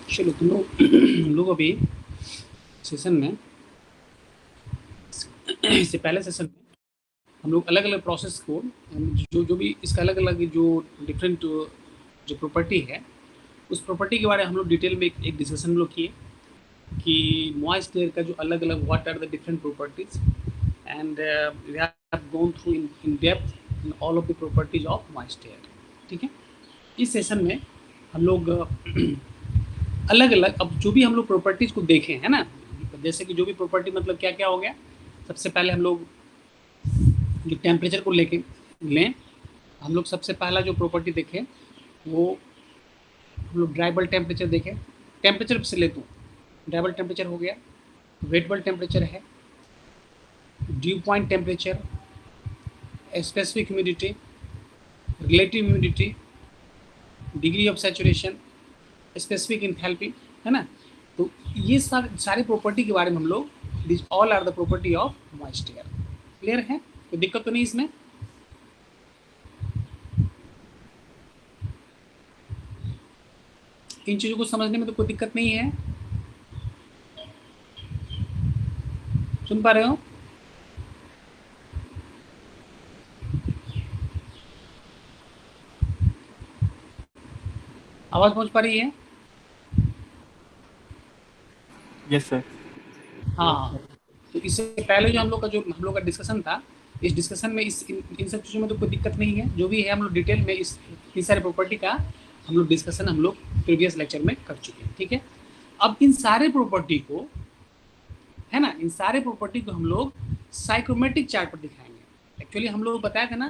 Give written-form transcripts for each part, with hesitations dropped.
चलो तुम लोग अभी सेशन में, इससे पहले सेशन में हम लोग अलग अलग प्रोसेस को, जो जो भी इसका अलग अलग जो डिफरेंट जो प्रॉपर्टी है, उस प्रॉपर्टी के बारे में हम लोग डिटेल में एक डिस्कशन हम लोग किए कि मॉइस्ट एयर का जो अलग अलग what are the different properties, and we have gone through in depth in all of the properties of moist air. ठीक है, इस सेशन में हम लोग अलग अलग, अब जो भी हम लोग प्रॉपर्टीज को देखें है ना, जैसे कि जो भी प्रॉपर्टी मतलब क्या क्या हो गया। सबसे पहले हम लोग जो टेम्परेचर को लेके लें, हम लोग सबसे पहला जो प्रॉपर्टी देखें वो हम लोग ड्राइबल टेम्परेचर देखें। टेम्परेचर से लेता हूँ, ड्राइबल टेम्परेचर हो गया, वेटेबल टेम्परेचर है, due point temperature, specific humidity, relative humidity, degree of saturation, specific enthalpy, है ना। तो ये सारे प्रॉपर्टी के बारे में हम लोग, this all are the property of moist air. Clear है, कोई दिक्कत तो नहीं इसमें? इन चीज़ों को समझने में तो कोई दिक्कत नहीं है। सुन पा रहे हो? आवाज़ पहुंच पा रही है? Yes sir. हाँ हाँ। तो इससे पहले जो हम लोग का डिस्कशन था, इस डिस्कशन में इन सब चीज़ों में तो कोई दिक्कत नहीं है। जो भी है हम लोग डिटेल में इस सारे प्रॉपर्टी का हम लोग डिस्कशन हम लोग प्रीवियस लेक्चर में कर चुके हैं। ठीक है, अब इन सारे प्रॉपर्टी को, है ना, इन सारे प्रॉपर्टी को हम लोग साइक्रोमेट्रिक चार्ट पर दिखाएंगे। एक्चुअली हम लोग बताया था ना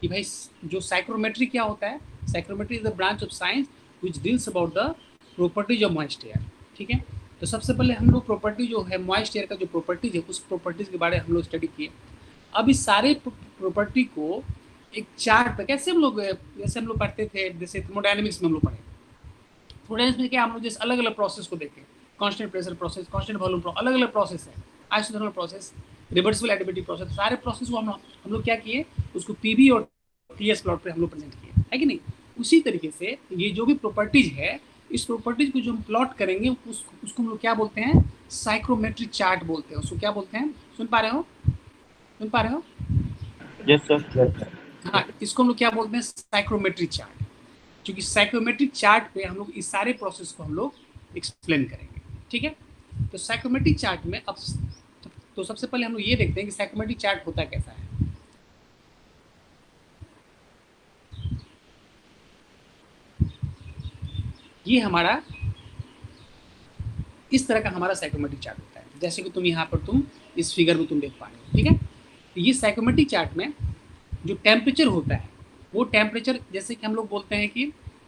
कि भाई जो साइक्रोमेट्री क्या होता है। Psychrometry is the branch of science which deals about the properties of moist air. ठीक है, तो सबसे पहले हम लोग प्रॉपर्टी जो है मॉइस्ट एयर का जो प्रॉपर्टीज है, उस प्रॉपर्टीज के बारे में हम लोग स्टडी किए। अब इस सारे प्रॉपर्टी को एक चार्ट पर कैसे हम लोग, जैसे हम लोग पढ़ते थे, जैसे थर्मोडायनेमिक्स में हम लोग पढ़े, थर्मोडायनेमिक्स में क्या हम लोग जैसे अलग अलग प्रोसेस को देखें, constant pressure process, constant volume process, अलग अलग प्रोसेस है, isothermal process, reversible additivity process, सारे प्रोसेस को हम लोग क्या किए, उसको पीवी और टीएस प्लॉट पे हम लोग प्रेजेंट किए, है कि नहीं। उसी तरीके से ये जो भी प्रॉपर्टीज है, इस प्रॉपर्टीज को जो हम प्लॉट करेंगे उसको हम लोग क्या बोलते हैं, साइक्रोमेट्रिक चार्ट बोलते हैं। उसको क्या बोलते हैं, सुन पा रहे हो? सुन पा रहे हो? Yes sir. हाँ, इसको हम लोग क्या बोलते हैं, साइक्रोमेट्रिक चार्ट। क्योंकि साइक्रोमेट्रिक चार्ट पे हम लोग इस सारे प्रोसेस को हम लोग एक्सप्लेन करेंगे। ठीक है, तो साइक्रोमेट्रिक चार्ट में अब तो सबसे पहले हम लोग ये देखते हैं कि साइक्रोमेट्रिक चार्ट होता कैसा है। ये हमारा इस तरह का हमारा साइक्रोमेट्रिक चार्ट होता है, जैसे कि तुम यहाँ पर तुम इस फिगर में तुम देख पा रहे हो। ठीक है, तो ये साइक्रोमेट्रिक चार्ट में जो टेम्परेचर होता है, वो टेम्परेचर, जैसे कि हम लोग बोलते हैं कि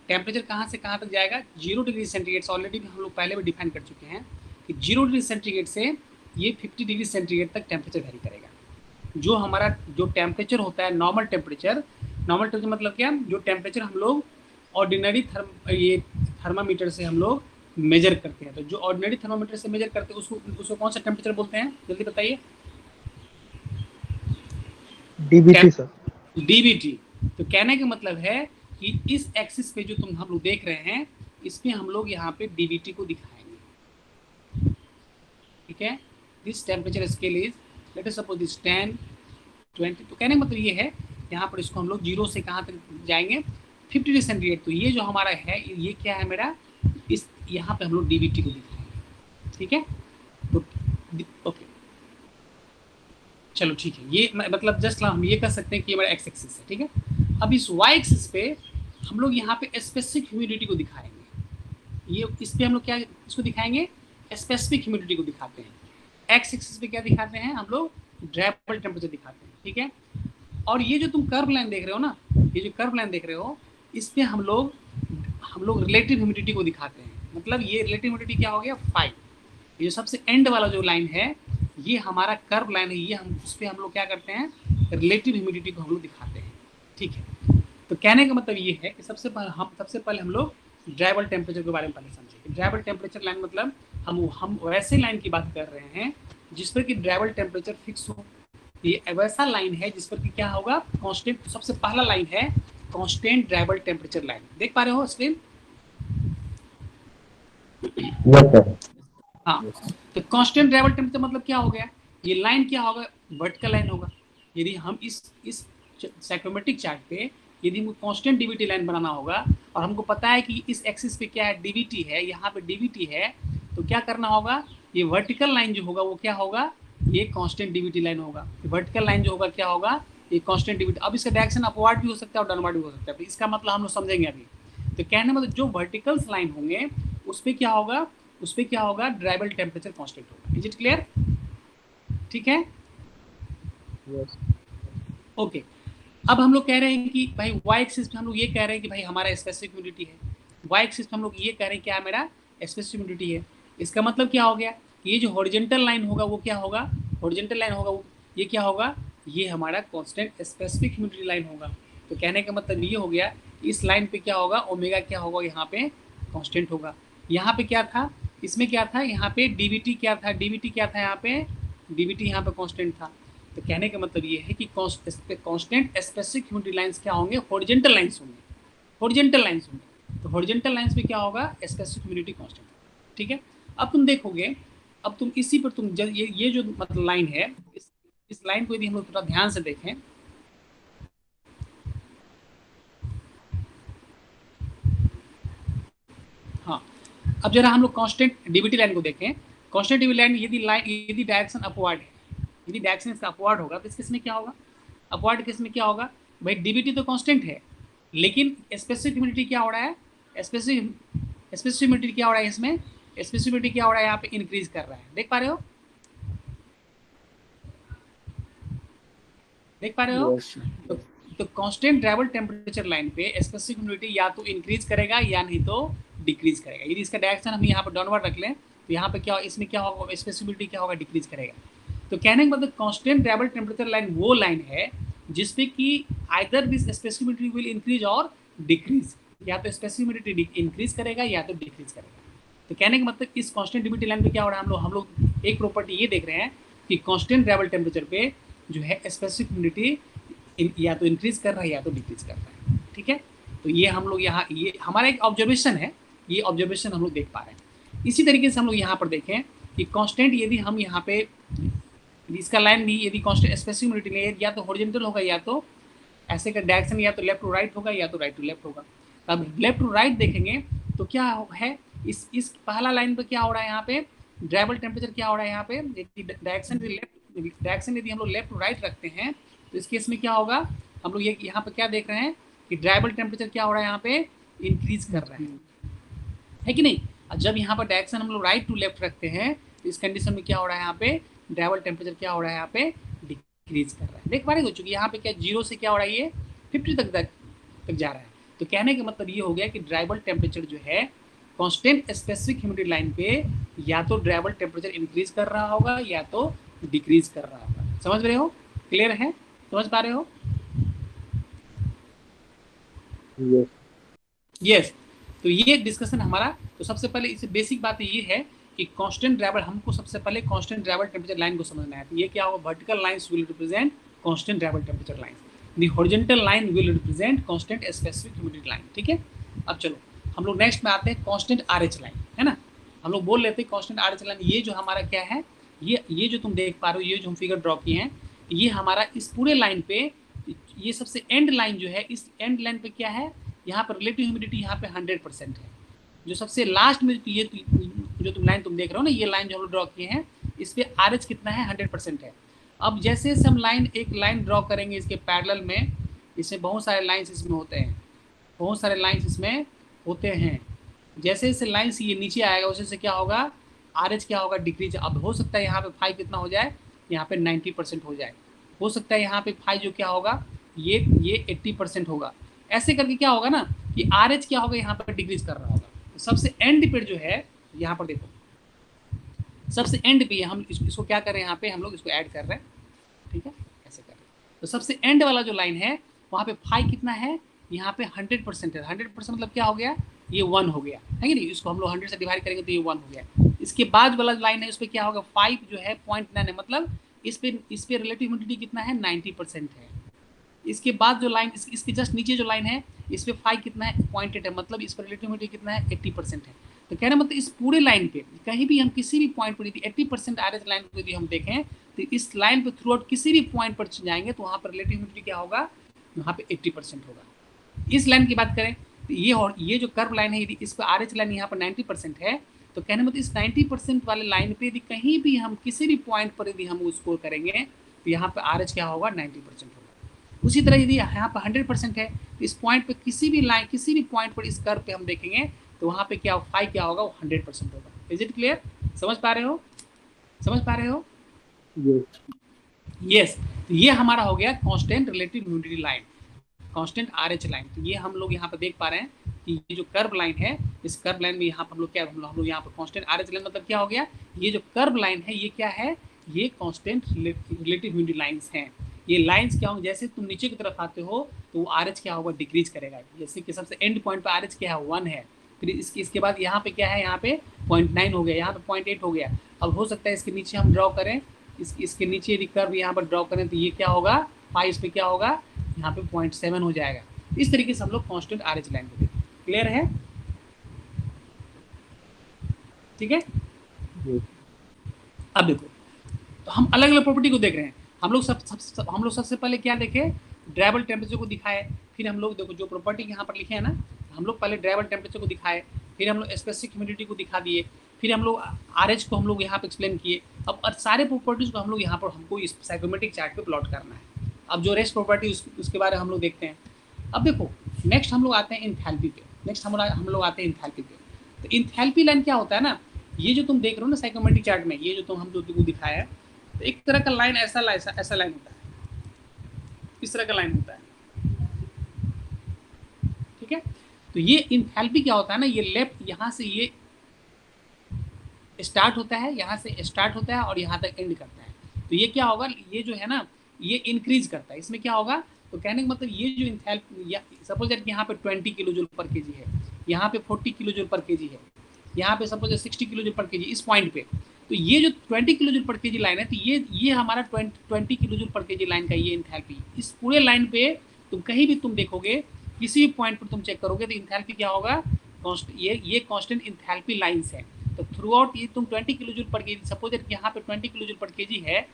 टेम्परेचर कहाँ से कहाँ तक जाएगा, 0 डिग्री सेंटीग्रेड से ऑलरेडी हम लोग पहले भी डिफाइन कर चुके हैं कि 0 डिग्री सेंटीग्रेड से ये 50 डिग्री सेंटीग्रेड तक टेम्परेचर वेरी करेगा। जो हमारा जो टेम्परेचर होता है नॉर्मल टेम्परेचर, नॉर्मल टेम्परेचर मतलब क्या, जो टेम्परेचर हम लोग ऑर्डिनरी ये थर्मामीटर से हम लोग मेजर करते हैं। तो जो ऑर्डिनरी थर्मामीटर से मेजर करते हैं उसको कौन सा टेम्परेचर बोलते हैं, जल्दी बताइए। DBT sir. डीबीटी। तो कहने का मतलब है कि इस एक्सिस पे जो हम लोग देख रहे हैं, इसमें हम लोग यहाँ पे डीबीटी को दिखाएंगे। ठीक है, this temperature scale is, late us suppose this 10 20। तो कहने का मतलब ये है, यहाँ पर इसको हम लोग 0 से कहाँ तक जाएंगे, 50 डिग्री सेंटीग्रेड। तो ये जो हमारा है, ये क्या है मेरा, इस यहाँ पे हम लोग डीबीटी को दिखाएंगे। ठीक है, तो ओके, चलो ठीक है, ये मतलब जस्ट हम ये कह सकते हैं कि ये मेरा एक्स एक्सिस है। ठीक है, अब इस वाई एक्सिस पे हम लोग यहाँ पे स्पेसिफिक ह्यूमिडिटी को दिखाएंगे। ये इस पे हम लोग क्या इसको दिखाएंगे, स्पेसिफिक ह्यूमिडिटी को दिखाते हैं। एक्स एक्सिस पे क्या दिखाते हैं हम लोग, ड्राइबल टेम्परेचर दिखाते हैं। ठीक है, और ये जो तुम कर्व लाइन देख रहे हो ना, ये जो कर्व लाइन देख रहे हो, इस पे हम लोग रिलेटिव ह्यूमिडिटी को दिखाते हैं। मतलब ये रिलेटिव ह्यूमिडिटी क्या हो गया, 5। ये जो सबसे एंड वाला जो लाइन है, ये हमारा कर्व लाइन है, ये हम उस पर हम लोग क्या करते हैं, रिलेटिव ह्यूमिडिटी को हम लोग दिखाते हैं। ठीक है, तो कहने का मतलब ये है कि सबसे पहले हम लोग ड्राइबल टेम्परेचर के बारे में पहले समझेंगे। ड्राइबल टेम्परेचर लाइन मतलब हम वैसे लाइन की बात कर रहे हैं जिस पर कि ड्राइबल टेम्परेचर फिक्स हो। ये वैसा लाइन है जिस पर कि क्या होगा, कांस्टेंट, सबसे पहला लाइन है कांस्टेंट ड्राइबल टेम्परेचर लाइन। देख पा रहे हो स्क्रीन? Yes sir. हाँ, तो कांस्टेंट ड्राइबल टेम्परेचर मतलब क्या हो गया, ये लाइन क्या होगा, वर्टिकल लाइन होगा। यदि हम इस साइक्रोमेट्रिक चार्ट पे यदि हमको कांस्टेंट डीवीटी लाइन बनाना होगा और हमको पता है कि इस एक्सिस पे क्या है, डीवीटी है, यहाँ पे डीवीटी है, तो क्या करना होगा, ये वर्टिकल लाइन जो होगा वो क्या होगा, ये कांस्टेंट डीवीटी लाइन होगा। वर्टिकल लाइन जो होगा क्या होगा, ये कांस्टेंट डीवीटी। अब इसका डायरेक्शन अपवर्ड भी हो सकता है और डाउनवर्ड भी हो सकता है, तो इसका मतलब हम लोग समझेंगे अभी। तो कहने मतलब जो वर्टिकल्स लाइन होंगे उस पर क्या होगा, उस पर क्या होगा, ड्राइबल टेम्परेचर कांस्टेंट होगा। Is it clear? ठीक है, यस। ओके। अब हम लोग कह रहे हैं कि भाई वाई एक्सिस पे हम लोग ये कह रहे हैं कि भाई हमारा स्पेसिफिक ह्यूमिडिटी है, वाई एक्सिस पे हम लोग ये कह रहे हैं क्या मेरा स्पेसिफिक ह्यूमिडिटी है। इसका मतलब क्या हो गया कि ये जो हॉरिजॉन्टल लाइन होगा वो क्या होगा, हॉरिजॉन्टल लाइन होगा वो ये क्या होगा, ये हमारा कांस्टेंट स्पेसिफिक ह्यूमिडिटी लाइन होगा। तो कहने का मतलब ये हो गया, इस लाइन पे क्या होगा, ओमेगा क्या होगा, यहाँ पे कांस्टेंट होगा। यहाँ पे क्या था, इसमें क्या था, यहाँ पे डीवीटी क्या था, डीवीटी क्या था, यहाँ पे डीवीटी यहाँ पे कांस्टेंट था। तो कहने का मतलब ये है कि कांस्टेंट स्पेसिफिक ह्यूमिडिटी लाइंस क्या होंगे, हॉरिजॉन्टल लाइंस होंगे, हॉरिजॉन्टल लाइंस होंगे। तो हॉरिजॉन्टल लाइंस पे क्या होगा, स्पेसिफिक ह्यूमिडिटी कांस्टेंट। ठीक है, अब तुम देखोगे, अब तुम इसी पर तुम ये जो मतलब लाइन है, इस लाइन को यदि हम लोग थोड़ा ध्यान से देखें, हाँ, अब जरा हम लोग कांस्टेंट डीवीटी लाइन को देखें। कांस्टेंट डीवीटी लाइन यदि डायरेक्शन अपवर्ड है, यदि डायरेक्शन इसका अपवर्ड होगा तो इस केस में क्या होगा, अपवर्ड केस में क्या होगा, भाई डीवीटी तो कांस्टेंट है लेकिन स्पेसिफिक ह्यूमिडिटी क्या हो रहा है, स्पेसिफिक ह्यूमिडिटी क्या हो रहा है, इसमें स्पेसिफिक ह्यूमिडिटी क्या हो रहा है, यहाँ पे इंक्रीज कर रहा है। देख पा रहे हो, देख पा रहे हो? यस। तो कांस्टेंट ड्राइबल टेम्परेचर लाइन पे स्पेसिफिक ह्यूमिडिटी या तो इंक्रीज करेगा या नहीं तो डिक्रीज करेगा। यदि इसका डायरेक्शन हम यहाँ पर डाउनवर्ड रख लें तो यहाँ पे क्या, इसमें क्या होगा, स्पेसिफिक क्या होगा, डिक्रीज करेगा। तो कहने का मतलब कांस्टेंट ड्राइबल टेम्परेचर लाइन वो लाइन है जिसपे कि either this specific will increase और डिक्रीज, या तो स्पेसिफिक इंक्रीज करेगा या तो डिक्रीज करेगा। तो कहने का मतलब इस कांस्टेंट डीवीटी लाइन पे क्या हो रहा है, हम लोग एक प्रॉपर्टी ये देख रहे हैं कि कांस्टेंट ड्राइबल टेम्परेचर पे जो है स्पेसिफिक ह्यूमिडिटी या तो इंक्रीज कर रहा है या तो डिक्रीज कर रहा है। ठीक है, तो ये हम लोग यहाँ, ये हमारा एक ऑब्जर्वेशन है, ये ऑब्जर्वेशन हम लोग देख पा रहे हैं। इसी तरीके से हम लोग यहाँ पर देखें कि कांस्टेंट यदि हम यहाँ पे इसका लाइन भी यदि कांस्टेंट स्पेसिफिक ह्यूमिडिटी ले, या तो हॉरिजॉन्टल होगा या तो ऐसे का डायरेक्शन या तो लेफ्ट टू राइट होगा या तो राइट टू लेफ्ट होगा। अब लेफ्ट टू राइट देखेंगे तो क्या है, इस पहला लाइन पे क्या हो रहा है, यहाँ पे ड्राइबल टेम्परेचर क्या हो रहा है, यहाँ पे डायरेक्शन यदि हम लोग लेफ्ट टू राइट रखते हैं तो इस केस में क्या होगा, हम लोग ये यहाँ पे क्या देख रहे हैं कि ड्राइबल टेम्परेचर क्या हो रहा है, यहाँ पे इंक्रीज कर रहा है कि नहीं। और जब यहाँ पर डायरेक्शन हम लोग राइट टू लेफ्ट रखते हैं तो इस कंडीशन में क्या हो रहा है, यहाँ पे ड्राइबल टेम्परेचर क्या हो रहा है, यहाँ पे डिक्रीज कर रहा है। देख पा रहे हो, चूंकि यहाँ पे क्या 0 से क्या हो रहा है, ये 50 तक जा रहा है। तो कहने का मतलब ये हो गया कि ड्राइबल टेम्परेचर जो है कांस्टेंट स्पेसिफिक ह्यूमिडिटी लाइन पे या तो ड्राइबल टेम्परेचर इंक्रीज कर रहा होगा या तो डिक्रीज कर रहा होगा। समझ रहे हो, क्लियर है, समझ पा रहे हो? यस। यस। तो ये डिस्कशन हमारा, तो सबसे पहले इसे बेसिक बात ये है कि कांस्टेंट ड्राइबल, हमको सबसे पहले कांस्टेंट ड्राइबल टेम्परेचर लाइन को समझना है। तो ये क्या होगा, vertical lines will represent constant dribble temperature line, the horizontal line will represent constant specific humidity line. ठीक है, अब चलो हम लोग नेक्स्ट में आते हैं कांस्टेंट आरएच लाइन, है ना। हम लोग बोल लेते हैं कांस्टेंट आरएच लाइन, ये जो हमारा क्या है, ये जो तुम देख पा रहे हो, ये जो हम फिगर ड्रॉ किए हैं, ये हमारा इस पूरे लाइन पे, ये सबसे एंड लाइन जो है, इस एंड लाइन पे क्या है, यहाँ पर रिलेटिव ह्यूमिडिटी यहाँ पे 100% है। जो सबसे लास्ट में ये जो तुम लाइन तुम देख रहे हो ना, ये लाइन जो हम ड्रॉ किए हैं, इस पे आरएच कितना है, 100% है। अब जैसे हम एक लाइन ड्रॉ करेंगे इसके पैरेलल में, इसमें बहुत सारे लाइंस इसमें होते हैं, बहुत सारे लाइंस इसमें होते हैं। जैसे जैसे लाइंस ये नीचे आएगा वैसे से क्या होगा, आरएच क्या होगा, डिक्रीज। अब हो सकता है यहाँ पे फाइव कितना हो जाए, यहाँ पे 90% हो जाए, हो सकता है यहाँ पे फाइव जो क्या होगा, ये 80% होगा। ऐसे करके क्या होगा ना कि आरएच क्या होगा, यहाँ पर डिक्रीज कर रहा होगा। तो सबसे एंड पे जो है, यहाँ पर देखो, सबसे एंड पे हम इसको क्या कर रहे हैं, यहाँ पे हम लोग इसको ऐड कर रहे हैं। ठीक है, ऐसे कर रहे हैं। तो सबसे एंड वाला जो लाइन है वहाँ पे फाइव कितना है, यहाँ पे 100% है। 100% मतलब क्या हो गया, ये 1 हो गया, है कि नहीं। इसको हम लोग 100 से डिवाइड करेंगे तो ये 1 हो गया। इसके बाद वाला लाइन है उस पर क्या होगा, 5 जो है 0.9 है, मतलब इस पे रिलेटिव ह्यूमिडिटी कितना है 90% है। इसके बाद जो लाइन इसके जस्ट नीचे जो लाइन है इस पे फाई कितना है 0.8 है, मतलब इस पर रिलेटिव ह्यूमिडिटी कितना है 80% है। तो कहना मतलब इस पूरे लाइन पे कहीं भी हम किसी भी पॉइंट पर यदि 80% आरएच लाइन को यदि हम देखें तो इस लाइन पे थ्रू आउट किसी भी पॉइंट पर जाएंगे तो वहाँ पर रिलेटिव ह्यूमिडिटी क्या होगा, वहाँ पे 80% होगा। इस लाइन की बात करें तो ये जो कर्व लाइन है यदि इस पर आरएच लाइन यहाँ पर 90% है तो कहने मतलब इस 90% वाले लाइन पे यदि कहीं भी हम किसी भी पॉइंट पर यदि हम स्कोर करेंगे तो यहाँ पर आरएच क्या होगा 90% होगा। उसी तरह यदि यहाँ पर 100% है तो इस पॉइंट पे किसी भी पॉइंट पर इस कर्व पे हम देखेंगे तो वहाँ पे क्या फाई क्या होगा, वो 100% होगा। Is it clear? समझ पा रहे हो? समझ पा रहे हो? Yes. यस। तो ये हमारा हो गया constant relative humidity line, constant RH line. तो ये हम लोग यहाँ पर देख पा रहे हैं कि ये जो कर्व लाइन है इस कर्व लाइन में यहाँ पर हम लोग क्या हम लोग यहाँ पर कांस्टेंट आरएच लाइन मतलब क्या हो गया, ये जो कर्व लाइन है ये क्या है, ये कांस्टेंट रिलेटिव ह्यूमिडिटी लाइंस हैं। ये लाइंस क्या होंगे, जैसे तुम नीचे की तरफ आते हो तो वो आरएच क्या होगा, डिक्रीज करेगा। जैसे कि सबसे एंड पॉइंट पर आरएच क्या है 1 है, फिर इसके बाद यहाँ पे क्या है, यहाँ पे 0.9 हो गया, यहाँ पे 0.8 हो गया। अब हो सकता है इसके नीचे हम ड्रॉ करें, इसके नीचे यदि कर्व यहाँ पर ड्रॉ करें तो ये क्या होगा, फाई इस पे क्या होगा, यहाँ पे 0.7 हो जाएगा। इस तरीके से हम लोग कांस्टेंट आरएच लाइन को देखें। क्लियर है? ठीक है। Yes. अब देखो तो हम अलग अलग प्रॉपर्टी को देख रहे हैं। हम लोग सबसे पहले क्या देखे, ड्राइबल टेम्परेचर को दिखाए, फिर हम लोग देखो जो प्रॉपर्टी यहाँ पर लिखे हैं ना, हम लोग पहले ड्राइबल टेम्परेचर को दिखाए, फिर हम लोग स्पेसिफिक ह्यूमिडिटी को दिखा दिए, फिर हम लोग आरएच को हम लोग यहाँ पे एक्सप्लेन किए। अब सारे प्रॉपर्टीज को हम लोग यहाँ पर हमको इस साइकोमेट्रिक चार्ट पे प्लॉट करना है। अब जो रेस्ट प्रॉपर्टी उसके बारे में हम लोग देखते हैं। अब देखो नेक्स्ट हम लोग आते हैं इंथैल्पी पे, नेक्स्ट हम लोग आते हैं इंथैल्पी पे। तो इंथैल्पी लाइन क्या होता है ना, ये जो तुम देख रहे हो ना साइकोमेट्रिक चार्ट में, ये जो तुम हम लोग दिखाया है, तो एक तरह का लाइन ऐसा लाइन होता है, इस तरह का लाइन होता है। ठीक है। तो ये इंथैल्पी क्या होता है ना, ये लेफ्ट यहाँ से ये स्टार्ट होता है, यहाँ से स्टार्ट होता है और यहाँ तक एंड करता है। तो ये क्या होगा, ये जो है ना ये इंक्रीज करता है। इसमें क्या होगा, तो कहने का मतलब ये जो इंथैल्पी, सपोज दैट यहाँ पे 20 किलो जूल पर केजी है, यहाँ पे 40 किलो जूल पर केजी है, यहाँ पे सपोज 60 किलो जूल पर केजी इस पॉइंट पे। तो ये जो 20 किलो जूल पर केजी लाइन है, तो ये हमारा 20 किलो जूल पर केजी लाइन का ये इंथैल्पी। इस पूरे लाइन पे तुम कहीं भी तुम देखोगे, किसी भी पॉइंट पर तुम चेक करोगे तो इंथैल्पी क्या होगा, ये कांस्टेंट इंथैल्पी लाइंस है। तो थ्रू आउट ये तुम 20 किलो जूल पर केजी, सपोज दैट यहाँ पे 20 किलो जूल पर केजी है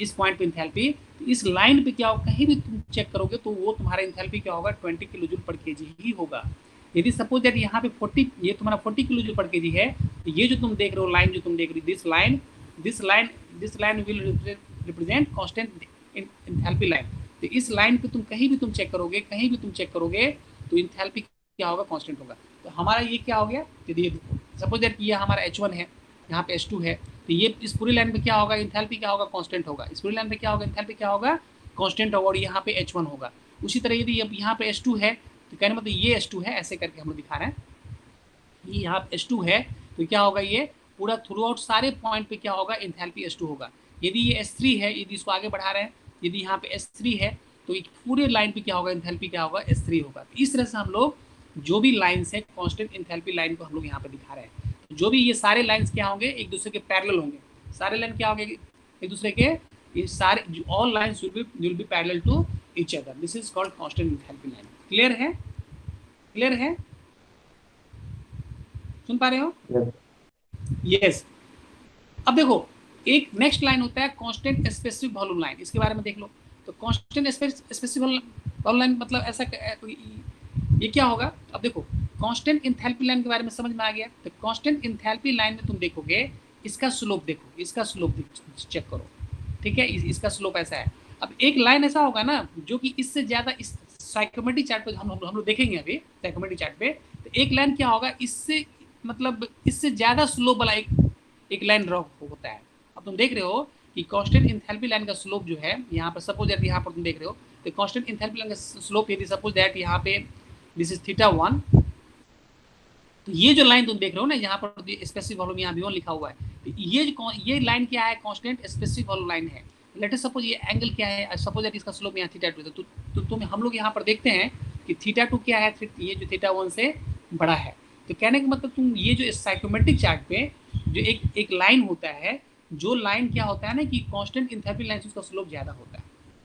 इस पॉइंट पे इंथैल्पी, तो इस लाइन पे क्या होगा, कहीं भी तुम चेक करोगे तो वो तुम्हारा इंथैल्पी क्या होगा, 20 किलो जूल पर केजी ही होगा। यदि सपोज दैट यहाँ पे 40, ये तुम्हारा 40 किलो जूल पर केजी है, तो ये जो तुम देख रहे हो लाइन, जो तुम देख रहे हो this line will represent constant enthalpy line. तो इस लाइन पे तुम कहीं भी तुम चेक करोगे, तो इंथैल्पी क्या होगा, कांस्टेंट होगा। तो हमारा ये क्या हो गया, यदि ये देखो सपोज दैट ये हमारा H1 है, यहाँ पे H2 है, तो ये इस पूरी लाइन पे क्या होगा, इंथैल्पी क्या होगा, कांस्टेंट होगा। इस पूरी लाइन पे क्या होगा, इंथैल्पी क्या होगा, कांस्टेंट होगा, और यहाँ पे H1 होगा। उसी तरह यदि यहाँ पे H2 है तो कहने मतलब ये H2 है, ऐसे करके हम लोग दिखा रहे हैं, ये यहाँ पे H2 है तो क्या होगा, ये पूरा थ्रू आउट सारे पॉइंट पे क्या होगा, इंथैल्पी H2 होगा। यदि ये S3 है, यदि इसको आगे बढ़ा रहे हैं, यदि यहाँ पे S3 है तो पूरे लाइन पे क्या होगा, इंथैल्पी क्या होगा, S3 होगा। तो इस तरह से हम लोग जो भी लाइन्स है कांस्टेंट इंथैल्पी लाइन को हम लोग यहाँ पे दिखा रहे हैं। तो जो भी ये सारे लाइन्स क्या होंगे, एक दूसरे के पैरेलल होंगे, सारे लाइन क्या होंगे एक दूसरे के, ये सारे all lines will be parallel to each other. This is called constant enthalpy line. Clear है? क्लियर है? सुन पा रहे हो? यस। अब देखो एक नेक्स्ट लाइन होता है कांस्टेंट स्पेसिफिक वॉल्यूम लाइन, इसके बारे में देख लो। तो कांस्टेंट स्पेसिफिक वॉल्यूम लाइन मतलब ऐसा ये क्या होगा। अब देखो कांस्टेंट इंथैल्पी लाइन के बारे में समझ में आ गया। तो कांस्टेंट इंथैल्पी लाइन में तुम देखोगे, इसका स्लोप देखो, इसका स्लोप चेक करो, ठीक है, इसका स्लोप ऐसा है। अब एक लाइन ऐसा होगा ना जो कि इससे ज्यादा, इस साइकोमेट्रिक चार्ट पे हम लोग देखेंगे अभी साइकोमेट्रिक चार्ट पे, तो एक लाइन क्या होगा, इससे मतलब इससे ज्यादा स्लोप वाला एक लाइन ड्रॉ होता है। अब तुम देख रहे हो कि कांस्टेंट इंथैल्पी लाइन का स्लोप जो है, यहाँ पर सपोज दैट यहाँ पर तुम देख रहे हो, तो कांस्टेंट इंथैल्पी लाइन का स्लोप यदि सपोज दैट यहाँ पे दिस इज θ1, तो ये जो लाइन तुम देख रहे हो ना, यहाँ पर स्पेसिफिक वॉल्यूम यहाँ V1 लिखा हुआ है, तो ये लाइन क्या है, कांस्टेंट स्पेसिफिक वॉल्यूम लाइन है। लेट अस सपोज ये एंगल क्या है, सपोज दैट इसका स्लोप यहाँ θ2 है, तो तुम हम लोग यहाँ पर देखते हैं कि θ2 क्या है, ये जो θ1 से बड़ा है। तो कहने का मतलब तुम ये जो साइकोमेट्रिक चार्ट पे जो एक लाइन होता है, जो लाइन क्या होता है ना कि कांस्टेंट एंथैल्पी लाइन से उसका स्लोप ज्यादा होता है।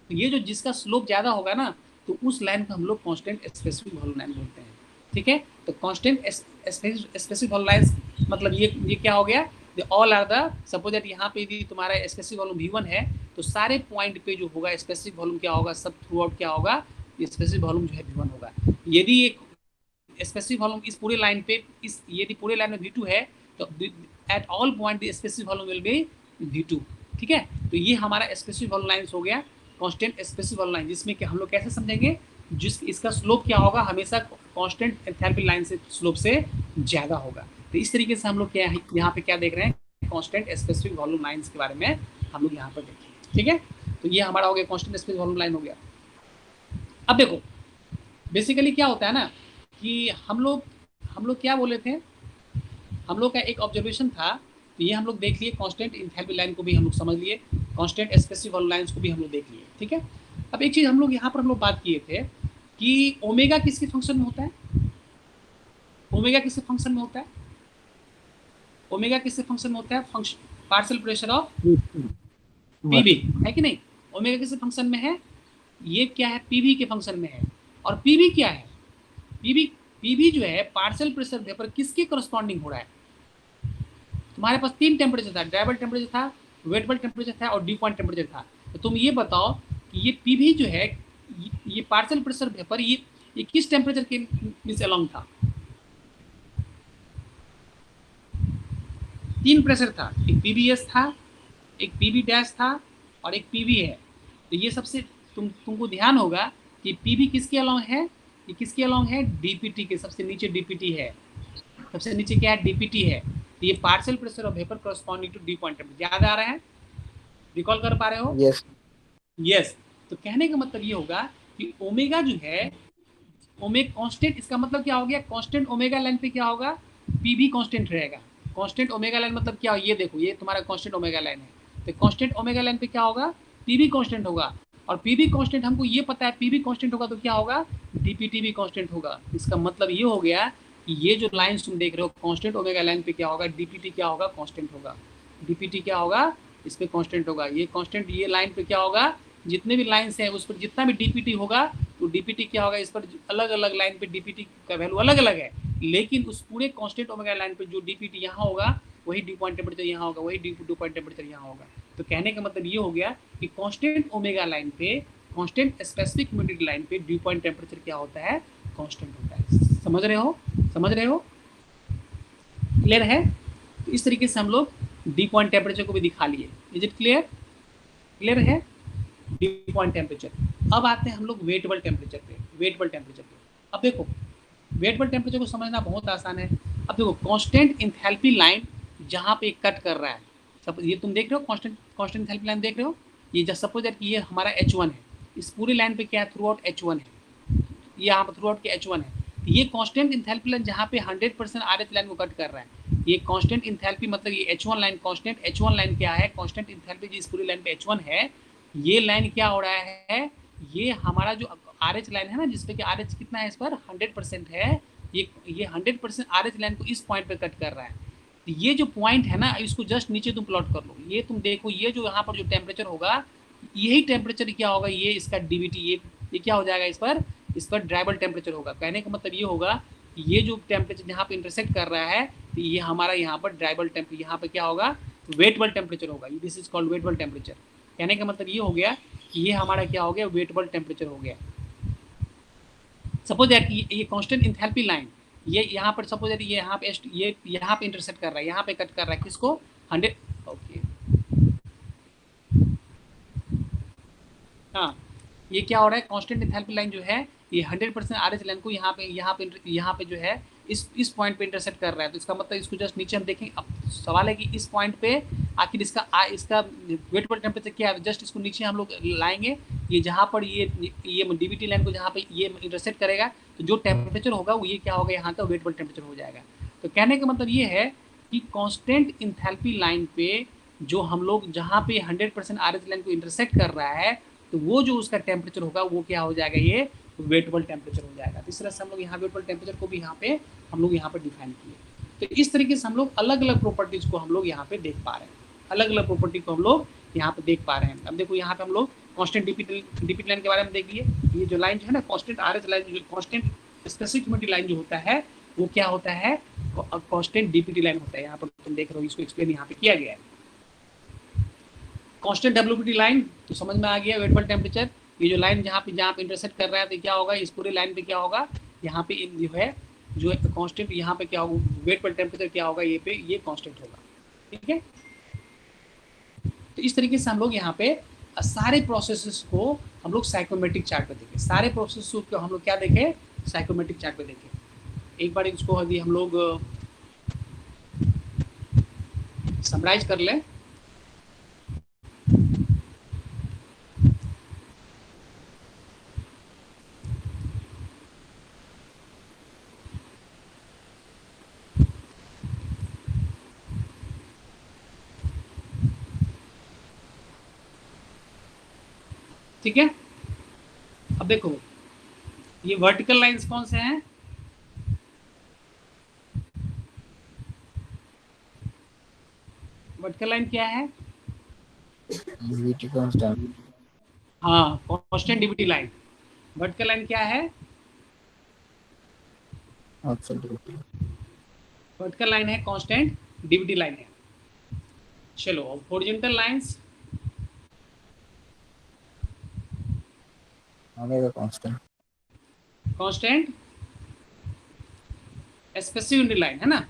तो ये जो जिसका स्लोप ज्यादा होगा ना, तो उस लाइन को हम लोग कांस्टेंट स्पेसिफिक वॉल्यूम लाइन बोलते हैं। ठीक है, तो कांस्टेंट स्पेसिफिक वॉल्यूम लाइन मतलब ये क्या हो गया, all are the, suppose that यहाँ पे यदि तुम्हारा स्पेसिफिक वॉल्यूम V1 है, तो सारे पॉइंट पे जो होगा स्पेसिफिक वॉल्यूम क्या होगा, सब थ्रू आउट क्या होगा, स्पेसिफिक वॉल्यूम जो है V1 होगा। यदि एक स्पेसिफिक वॉल्यूम इस पूरे लाइन पे, इस यदि पूरे लाइन में V2 है, तो at all point the specific volume will be V2। ठीक है, तो ये हमारा स्पेसिफिक वॉल्यूम लाइंस हो गया, कांस्टेंट स्पेसिफिक वॉल्यूम लाइन, जिसमें कि हम लोग कैसे समझेंगे, जिस इसका स्लोप क्या होगा, हमेशा कांस्टेंट एंथैल्पी लाइन से स्लोप से ज्यादा होगा। तो इस तरीके से हम लोग क्या यहाँ पे क्या देख रहे हैं, कांस्टेंट स्पेसिफिक वॉल्यूम लाइंस के बारे में हम लोग यहाँ पर देखें। ठीक है, तो ये हमारा हो गया कांस्टेंट स्पेसिफिक वॉल्यूम लाइन हो गया। अब देखो बेसिकली क्या होता है ना कि हम लोग क्या बोले थे, हम लोग का एक ऑब्जर्वेशन था, तो ये हम लोग देख लिए, कांस्टेंट एंथैल्पी लाइन को भी हम लोग समझ लिए, कांस्टेंट स्पेसिफिक वॉल्यूम लाइंस को भी हम लोग देख लिए। ठीक है, अब एक चीज हम लोग यहाँ पर हम लोग बात किए थे कि ओमेगा किसके फंक्शन में होता है, ओमेगा किसके फंक्शन में होता है, ओमेगा किसके फंक्शन में होता है, function partial pressure of PV, है कि नहीं, ओमेगा किसके फंक्शन में है, ये क्या है, पीवी के फंक्शन में है। और पीवी क्या है, पीवी जो है पार्शियल प्रेशर वेपर किसके करस्पॉन्डिंग हो रहा है, तुम्हारे पास तीन टेम्परेचर था, ड्राइबल टेम्परेचर था, वेटेबल टेम्परेचर था और ड्यू पॉइंट टेम्परेचर था। तो तुम ये बताओ कि ये पीवी जो है, ये पार्शियल प्रेशर वेपर ये किस टेम्परेचर के मींस अलोंग था, तीन प्रेशर था, एक पीवीएस था, एक पीवी डैश था और एक पीवी है। तो ये सबसे तुमको ध्यान होगा कि पीवी किसके अलोंग है, ये किसके अलोंग है, डीपीटी के, सबसे नीचे डीपीटी है, सबसे नीचे क्या है, डीपीटी है। तो ये partial pressure of vapour corresponding to dew point temperature, याद आ रहा है, रिकॉल कर पा रहे हो? Yes yes. तो कहने का मतलब ये होगा कि ओमेगा जो है, ओमेगा कांस्टेंट, इसका मतलब क्या हो गया, कांस्टेंट ओमेगा लाइन पे क्या होगा, पीवी कांस्टेंट रहेगा। कांस्टेंट ओमेगा लाइन मतलब क्या हो, ये देखो ये तुम्हारा कांस्टेंट ओमेगा लाइन है, तो कांस्टेंट ओमेगा लाइन पे क्या होगा, पीवी कांस्टेंट होगा। और पीवी कांस्टेंट हमको ये पता है, पीवी कांस्टेंट होगा तो क्या होगा, डीपीटी भी कांस्टेंट होगा। इसका मतलब ये हो गया कि ये जो लाइन तुम देख रहे हो कांस्टेंट ओमेगा लाइन पे क्या होगा, डीपीटी क्या होगा, कांस्टेंट होगा, डीपीटी क्या होगा, इस पे कांस्टेंट होगा, ये कांस्टेंट, ये लाइन पे क्या होगा, जितने भी लाइन्स हैं उस पर जितना भी डीपीटी होगा, तो डीपीटी क्या होगा, इस पर अलग अलग लाइन पे डीपीटी का वैल्यू अलग अलग है, लेकिन उस पूरे कांस्टेंट ओमेगा लाइन पे जो डीपीटी यहाँ होगा वही ड्यू पॉइंट टेम्परेचर यहाँ होगा, वही ड्यू पॉइंट टेम्परेचर यहाँ होगा। तो कहने का मतलब ये हो गया कि कांस्टेंट ओमेगा लाइन पे, कांस्टेंट स्पेसिफिक ह्यूमिडिटी लाइन पे ड्यू पॉइंट टेम्परेचर क्या होता है, कांस्टेंट होता है। समझ रहे हो, समझ रहे हो, क्लियर है? तो इस तरीके से हम लोग ड्यू पॉइंट टेम्परेचर को भी दिखा लिए। Is it clear? क्लियर है ड्यू पॉइंट टेम्परेचर। अब आते हैं हम लोग वेटेबल टेम्परेचर पे, वेटेबल टेम्परेचर पे। अब देखो वेटेबल टेम्परेचर को समझना बहुत आसान है। अब देखो कांस्टेंट एंथैल्पी लाइन जहाँ पे कट कर रहा है, सब ये तुम देख रहे हो, कांस्टेंट एंथैल्पी लाइन देख रहे हो, ये जब सपोज दैट कि ये हमारा H1 है, इस पूरी लाइन पे क्या है, थ्रू आउट H1 है, ये यहाँ पर थ्रू आउट के H1 है। ये कांस्टेंट एंथैल्पी लाइन जहाँ पे 100% RH लाइन को कट कर रहा है, ये कांस्टेंट एंथैल्पी मतलब ये H1 line, constant H1 line क्या है, कांस्टेंट एंथैल्पी जो इस पूरी लाइन पे H1 है, ये लाइन क्या हो रहा है, ये हमारा जो RH लाइन है ना, जिसपे कि RH कितना है, इस पर 100% है, ये 100% RH लाइन को इस पॉइंट पे कट कर रहा है। तो ये जो पॉइंट है ना, इसको जस्ट नीचे तुम प्लॉट कर लो, ये तुम देखो, ये जो यहाँ पर जो टेम्परेचर होगा, यही टेम्परेचर क्या होगा, ये इसका डीवीटी, ये क्या हो जाएगा, इस पर ड्राइबल टेम्परेचर होगा। कहने का मतलब ये होगा कि ये जो टेम्परेचर यहाँ पे इंटरसेक्ट कर रहा है, तो ये हमारा यहाँ पर ड्राइबल टेम्परेचर, यहाँ पे क्या होगा, वेटेबल टेम्परेचर होगा, this is called wettable temperature. कहने का मतलब ये हो गया कि ये हमारा क्या हो गया, वेटेबल टेम्परेचर हो गया। सपोज दैट ये कांस्टेंट एंथैल्पी लाइन, ये यहाँ पर सपोज दैट ये यहाँ पे इंटरसेक्ट कर रहा है, यहाँ पे कट कर रहा है किसको, 100, ओके, हाँ, ये क्या हो रहा है, कांस्टेंट एंथैल्पी लाइन जो है ये 100% RH लाइन को यहाँ पे जो है इस पॉइंट पे इंटरसेक्ट कर रहा है। तो इसका मतलब इसको जस्ट नीचे हम देखें। अब सवाल है कि इस पॉइंट पे आखिर इसका वेटेबल टेम्परेचर क्या है, जस्ट इसको नीचे हम लोग लाएंगे, ये जहाँ पर ये डीवीटी लाइन को जहाँ पे ये इंटरसेक्ट करेगा, तो जो टेम्परेचर होगा वो ये क्या होगा, यहाँ का वेटेबल टेम्परेचर हो जाएगा। तो कहने का मतलब ये है कि कांस्टेंट एंथैल्पी लाइन पे जो हम लोग जहाँ पे 100% RH लाइन को इंटरसेक्ट कर रहा है, तो वो जो उसका टेम्परेचर होगा वो क्या हो जाएगा, ये वेटेबल टेम्परेचर हो जाएगा। तो इस तरह से हम लोग यहाँ वेटेबल टेम्परेचर को भी यहाँ पे हम लोग यहाँ पर डिफाइन किए। तो इस तरीके से हम लोग अलग अलग प्रॉपर्टीज को हम लोग यहाँ पे देख पा रहे हैं, अलग अलग प्रॉपर्टी को हम लोग यहाँ पे देख पा रहे हैं। अब देखो यहाँ पे हम लोग कांस्टेंट डीपी लाइन के बारे में देख लिए। ये जो लाइन है ना कांस्टेंट आरएच लाइन, जो कांस्टेंट स्पेसिफिक ह्यूमिडिटी लाइन जो होता है वो क्या होता है, कांस्टेंट डीपीटी लाइन होता है। यहाँ पर तुम देख रहे हो, इसको एक्सप्लेन यहाँ पे किया गया है। कांस्टेंट डब्ल्यूपीटी लाइन तो समझ में आ गया, वेट पर टेम्परेचर। ये जो लाइन जहाँ पे इंटरसेक्ट कर रहा है तो क्या होगा, इस पूरे लाइन पे क्या होगा, यहाँ पे जो है जो कांस्टेंट यहाँ पे क्या होगा, वेट पर टेम्परेचर क्या होगा, ये कांस्टेंट होगा। ठीक है, तो इस तरीके से हम लोग यहाँ पे सारे प्रोसेसेस को हम लोग साइकोमेट्रिक चार्ट पे देखें। सारे प्रोसेस को हम लोग क्या देखें, साइकोमेट्रिक चार्ट पे देखें। एक बार इसको अभी हम लोग समराइज कर लें। ठीक है, अब देखो ये वर्टिकल लाइंस कौन से हैं, वर्टिकल लाइन क्या है, डीवीटी कांस्टेंट। हाँ constant DVT line. Vertical line क्या है, वर्टिकल लाइन है कांस्टेंट डीवीटी लाइन है। चलो अब horizontal lines, omega constant, constant specific humidity line है ना।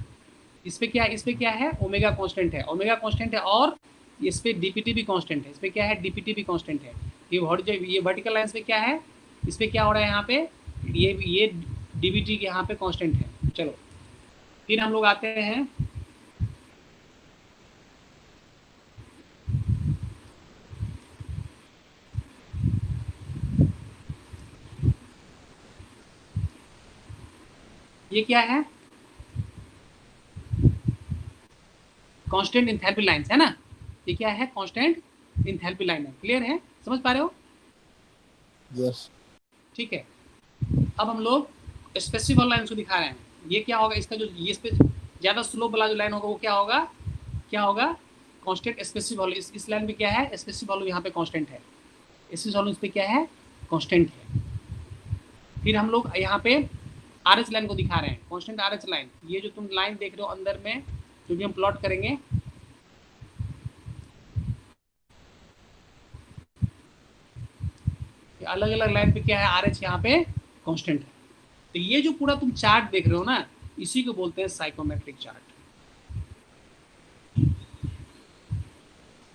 इस पे क्या है, ओमेगा कांस्टेंट है, ओमेगा कांस्टेंट है, और इस पे डीपीटी भी कांस्टेंट है। इस पे क्या है, डीपीटी भी कांस्टेंट है। ये वर्टिकल लाइंस पे क्या है, इस पे क्या हो रहा है, यहाँ पे ये डीबीटी के यहाँ पे कांस्टेंट है। चलो फिर हम लोग आते हैं ये क्या है, कांस्टेंट एंथैल्पी लाइंस है ना। ये क्या है, कांस्टेंट एंथैल्पी लाइन है। क्लियर है, समझ पा रहे हो? यस। ठीक है, अब हम लोग स्पेसिफिक लाइन को दिखा रहे हैं। ये क्या होगा, इसका जो ये इस पे ज्यादा स्लोप वाला जो लाइन होगा वो क्या होगा, कांस्टेंट स्पेसिफिक वैल्यू। इस लाइन पे क्या है, स्पेसिफिक वैल्यू यहाँ पे कांस्टेंट है, स्पेसिफिक वैल्यू इस पे क्या है, कांस्टेंट है। फिर हम लोग यहाँ पे आरएच लाइन को दिखा रहे हैं, कांस्टेंट आरएच लाइन। ये जो तुम लाइन देख रहे हो अंदर में, जो भी हम प्लॉट करेंगे, अलग अलग लाइन पे क्या है, आरएच यहाँ पे कांस्टेंट है। तो ये जो पूरा तुम चार्ट देख रहे हो ना, इसी को बोलते हैं साइकोमेट्रिक चार्ट।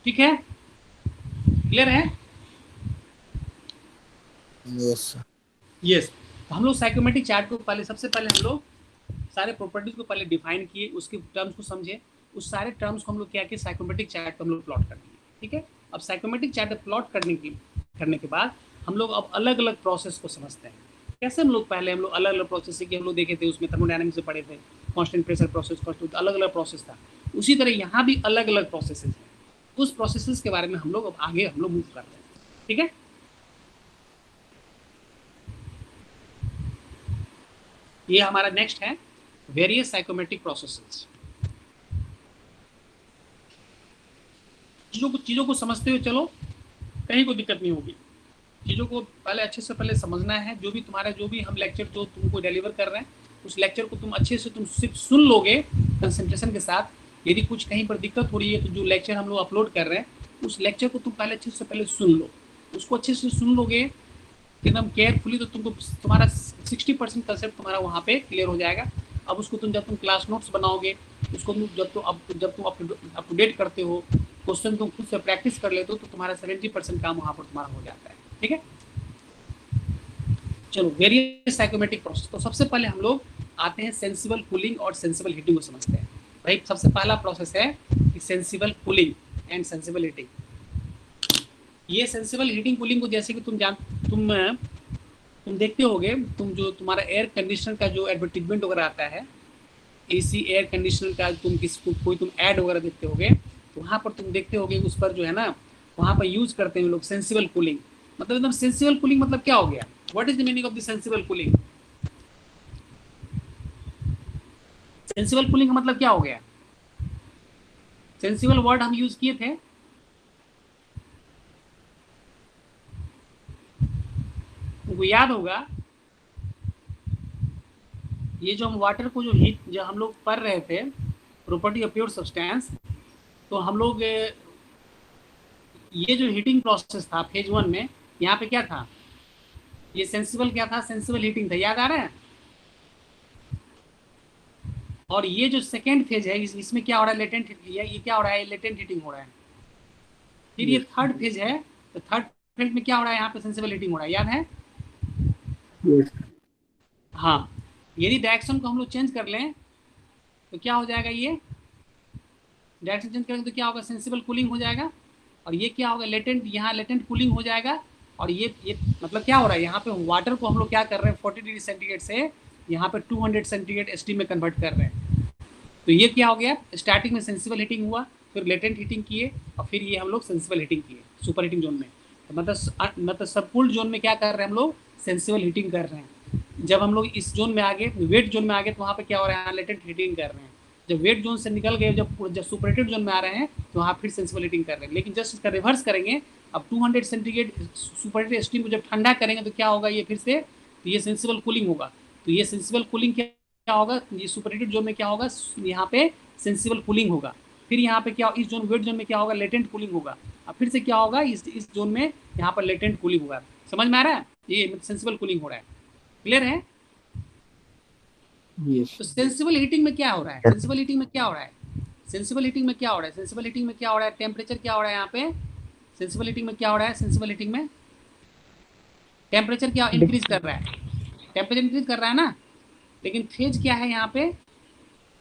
ठीक है, क्लियर है? यस। यस। तो हम लोग साइकोमेट्रिक चार्ट को पहले, सबसे पहले हम लोग सारे प्रॉपर्टीज को पहले डिफाइन किए, उसके टर्म्स को समझे, उस सारे टर्म्स को हम लोग क्या किए, साइकोमेट्रिक चार्ट पर हम लोग प्लॉट कर दिए। ठीक है, अब साइकोमेट्रिक चार्ट प्लॉट करने के बाद हम लोग अब अलग अलग प्रोसेस को समझते हैं। कैसे हम लोग पहले हम लोग अलग अलग प्रोसेस की हम लोग देखे थे, उसमें थर्मोडायनामिक्स से पढ़े थे, कांस्टेंट प्रेशर प्रोसेस, कांस्टेंट अलग अलग प्रोसेस था। उसी तरह यहाँ भी अलग अलग प्रोसेस हैं। उस प्रोसेस के बारे में हम लोग अब आगे हम लोग मूव कर रहे हैं। ठीक है, ये हमारा नेक्स्ट है वेरियस साइकोमेट्रिक प्रोसेसेस। चीजों को समझते हुए चलो, कहीं कोई दिक्कत नहीं होगी। चीज़ों को पहले अच्छे से पहले समझना है। जो भी हम लेक्चर जो तुमको डिलीवर कर रहे हैं, उस लेक्चर को तुम अच्छे से तुम सिर्फ सुन लोगे कंसंट्रेशन के साथ। यदि कुछ कहीं पर दिक्कत हो रही है तो जो लेक्चर हम लोग अपलोड कर रहे हैं, उस लेक्चर को तुम पहले अच्छे से पहले सुन लो। उसको अच्छे से सुन लोगे एकदम केयरफुली, तो तुमको तुम्हारा 60% कंसेप्ट तुम्हारा वहाँ पे क्लियर हो जाएगा। अब उसको जब तुम क्लास नोट्स बनाओगे, उसको जब तुम अप टू डेट करते हो, क्वेश्चन तुम खुद से प्रैक्टिस कर लेते हो, तो तुम्हारा 70% काम वहाँ पर तुम्हारा हो जाता है। ठीक है, चलो वेरियस साइकोमेट्रिक प्रोसेस। तो सबसे पहले हम लोग आते हैं सेंसिबल कूलिंग और सेंसिबल हीटिंग को समझते हैं। भाई सबसे पहला प्रोसेस है कि sensible cooling and sensible heating. ये सेंसिबल हीटिंग कूलिंग को जैसे कि तुम देखते होगे, तुम जो तुम्हारा एयर कंडीशनर का जो एडवर्टीजमेंट वगैरह आता है, एसी एयर कंडीशनर का कोई तुम ऐड वगैरह देखते होगे, तो वहाँ पर तुम देखते होगे उस पर जो है ना, वहाँ पर यूज करते हैं लोग सेंसिबल कूलिंग। मतलब एकदम सेंसिबल कूलिंग मतलब क्या हो गया, what is the meaning of the sensible cooling? Sensible cooling का मतलब क्या हो गया? सेंसिबल वर्ड हम यूज किए थे, उनको याद होगा। ये जो हम वाटर को जो हीट जो हम लोग पढ़ रहे थे, प्रॉपर्टी ऑफ प्योर सब्सटेंस, तो हम लोग ये जो हीटिंग प्रोसेस था फेज 1 में, यहाँ पे क्या था, ये सेंसिबल क्या था, सेंसिबल हीटिंग था, याद आ रहा है। और ये जो सेकेंड फेज है इसमें क्या हो रहा है, लेटेंट, ये क्या हो रहा है, लेटेंट हीटिंग हो रहा है। फिर ये थर्ड फेज है, तो थर्ड फेज में क्या हो रहा है, यहाँ पे सेंसिबल हीटिंग हो रहा है, याद है। Yes. हाँ, यदि डायरेक्शन को हम लोग चेंज कर लें तो क्या हो जाएगा, ये डायरेक्शन चेंज करेंगे तो क्या होगा, सेंसिबल कूलिंग हो जाएगा। और ये क्या होगा, लेटेंट, यहाँ लेटेंट कूलिंग हो जाएगा। और ये मतलब क्या हो रहा है, यहाँ पे वाटर को हम लोग क्या कर रहे हैं, 40 डिग्री सेंटीग्रेड से यहाँ पे 200 सेंटीग्रेड स्टीम में कन्वर्ट कर रहे हैं। तो ये क्या हो गया, स्टार्टिंग में सेंसिबल हीटिंग हुआ, फिर लेटेंट हीटिंग किए, और फिर ये हम लोग सेंसिबल हीटिंग किए सुपर हीटिंग जोन में। तो मतलब सबकूल्ड जोन में क्या कर रहे हैं हम लोग, सेंसिबल हीटिंग कर रहे हैं। जब हम लोग इस जोन में आ गए, वेट जोन में आ गए, तो वहाँ पे क्या हो रहा है, लेटेंट हीटिंग कर रहे हैं। जब वेट जोन से निकल गए, जब सुपरहीटेड जोन में आ रहे हैं, तो वहाँ फिर सेंसिबल हीटिंग कर रहे हैं। लेकिन जस्ट इसका रिवर्स करेंगे, अब 200 सेंटीग्रेड सुपरहीटेड स्टीम को जब ठंडा करेंगे तो क्या होगा, ये फिर से, तो ये सेंसिबल कूलिंग होगा। तो ये सेंसिबल कूलिंग क्या होगा, ये सुपरहीटेड जोन में क्या होगा, यहाँ पे सेंसिबल कूलिंग होगा। फिर यहाँ पे क्या, इस जोन वेट जोन में क्या होगा, लेटेंट कूलिंग होगा। अब फिर से क्या होगा, इस जोन में यहाँ पर लेटेंट कूलिंग होगा। समझ में आ रहा है, ये सेंसिबल कूलिंग हो रहा है। क्लियर है। Yes. तो सेंसिबल हीटिंग में क्या हो रहा है, सेंसिबल हीटिंग में क्या हो रहा है, सेंसिबल हीटिंग में क्या हो रहा है, सेंसिबल हीटिंग में क्या हो रहा है, टेम्परेचर क्या हो रहा है यहाँ पे, सेंसिबल हीटिंग में क्या हो रहा है, सेंसिबल हीटिंग में टेम्परेचर क्या इंक्रीज कर रहा है, टेम्परेचर इंक्रीज कर रहा है ना। लेकिन फेज क्या है यहाँ पे,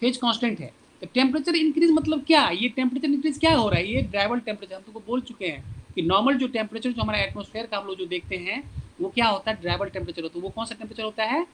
फेज कांस्टेंट है। तो टेम्परेचर इंक्रीज मतलब क्या, ये टेम्परेचर इंक्रीज क्या हो रहा है, ये ड्राइवल टेम्परेचर, हम तुमको बोल चुके हैं कि नॉर्मल जो टेम्परेचर जो हमारा एटमोस्फेयर का हम लोग जो देखते हैं वो क्या होता है, ड्राइवल टेम्परेचर होता है। वो कौन सा टेम्परेचर होता है,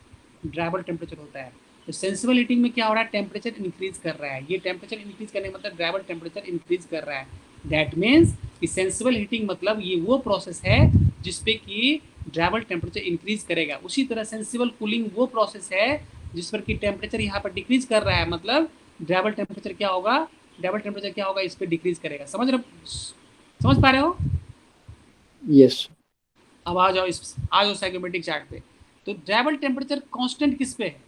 ड्राइवल टेम्परेचर होता है। तो सेंसिबल हीटिंग में क्या हो रहा है, टेम्परेचर इंक्रीज कर रहा है। ये टेम्परेचर इंक्रीज करने का मतलब ड्राइवल टेम्परेचर इंक्रीज कर रहा है। दैट मीन्स कि सेंसिबल हीटिंग मतलब ये वो प्रोसेस है जिसपे कि ड्राइवल टेम्परेचर इंक्रीज करेगा। उसी तरह सेंसिबल कूलिंग वो प्रोसेस है जिस पर कि टेम्परेचर यहाँ पर डिक्रीज कर रहा है, मतलब ड्राइवल टेम्परेचर क्या होगा, ड्राइवल टेम्परेचर क्या होगा, इस पर डिक्रीज करेगा। समझ पा रहे हो। Yes. अब आ जाओ साइकोमेट्रिक चार्ट पे। तो ड्राइवल टेम्परेचर कांस्टेंट किस पे है,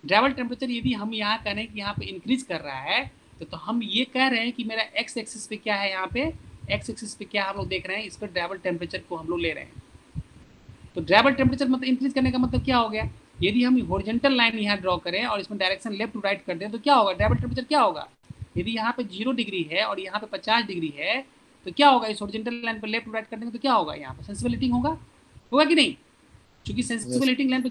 ड्राइवल टेम्परेचर यदि हम यहाँ करें कि यहाँ पे इंक्रीज कर रहा है, तो हम ये कह रहे हैं कि मेरा एक्स एक्सिस पे क्या है, यहाँ पे एक्स एक्सिस पे क्या हम लोग देख रहे हैं, इस पर ड्राइवल टेम्परेचर को हम लोग ले रहे हैं। तो ड्राइवल टेम्परेचर मतलब इंक्रीज करने का मतलब क्या हो गया, यदि हम हॉरिजॉन्टल लाइन यहाँ ड्रॉ करें और इसमें डायरेक्शन लेफ्ट टू राइट कर दें तो क्या होगा, ड्राइवल टेम्परेचर क्या होगा। यदि यहाँ पे 0 डिग्री है और यहाँ पे 50 डिग्री है, तो क्या होगा, इस हॉरिजॉन्टल लाइन पर लेफ्ट टू राइट कर देंगे तो क्या होगा, यहाँ पे सेंसिबल हीटिंग होगा कि नहीं। क्योंकि सेंसिबल हीटिंग लाइन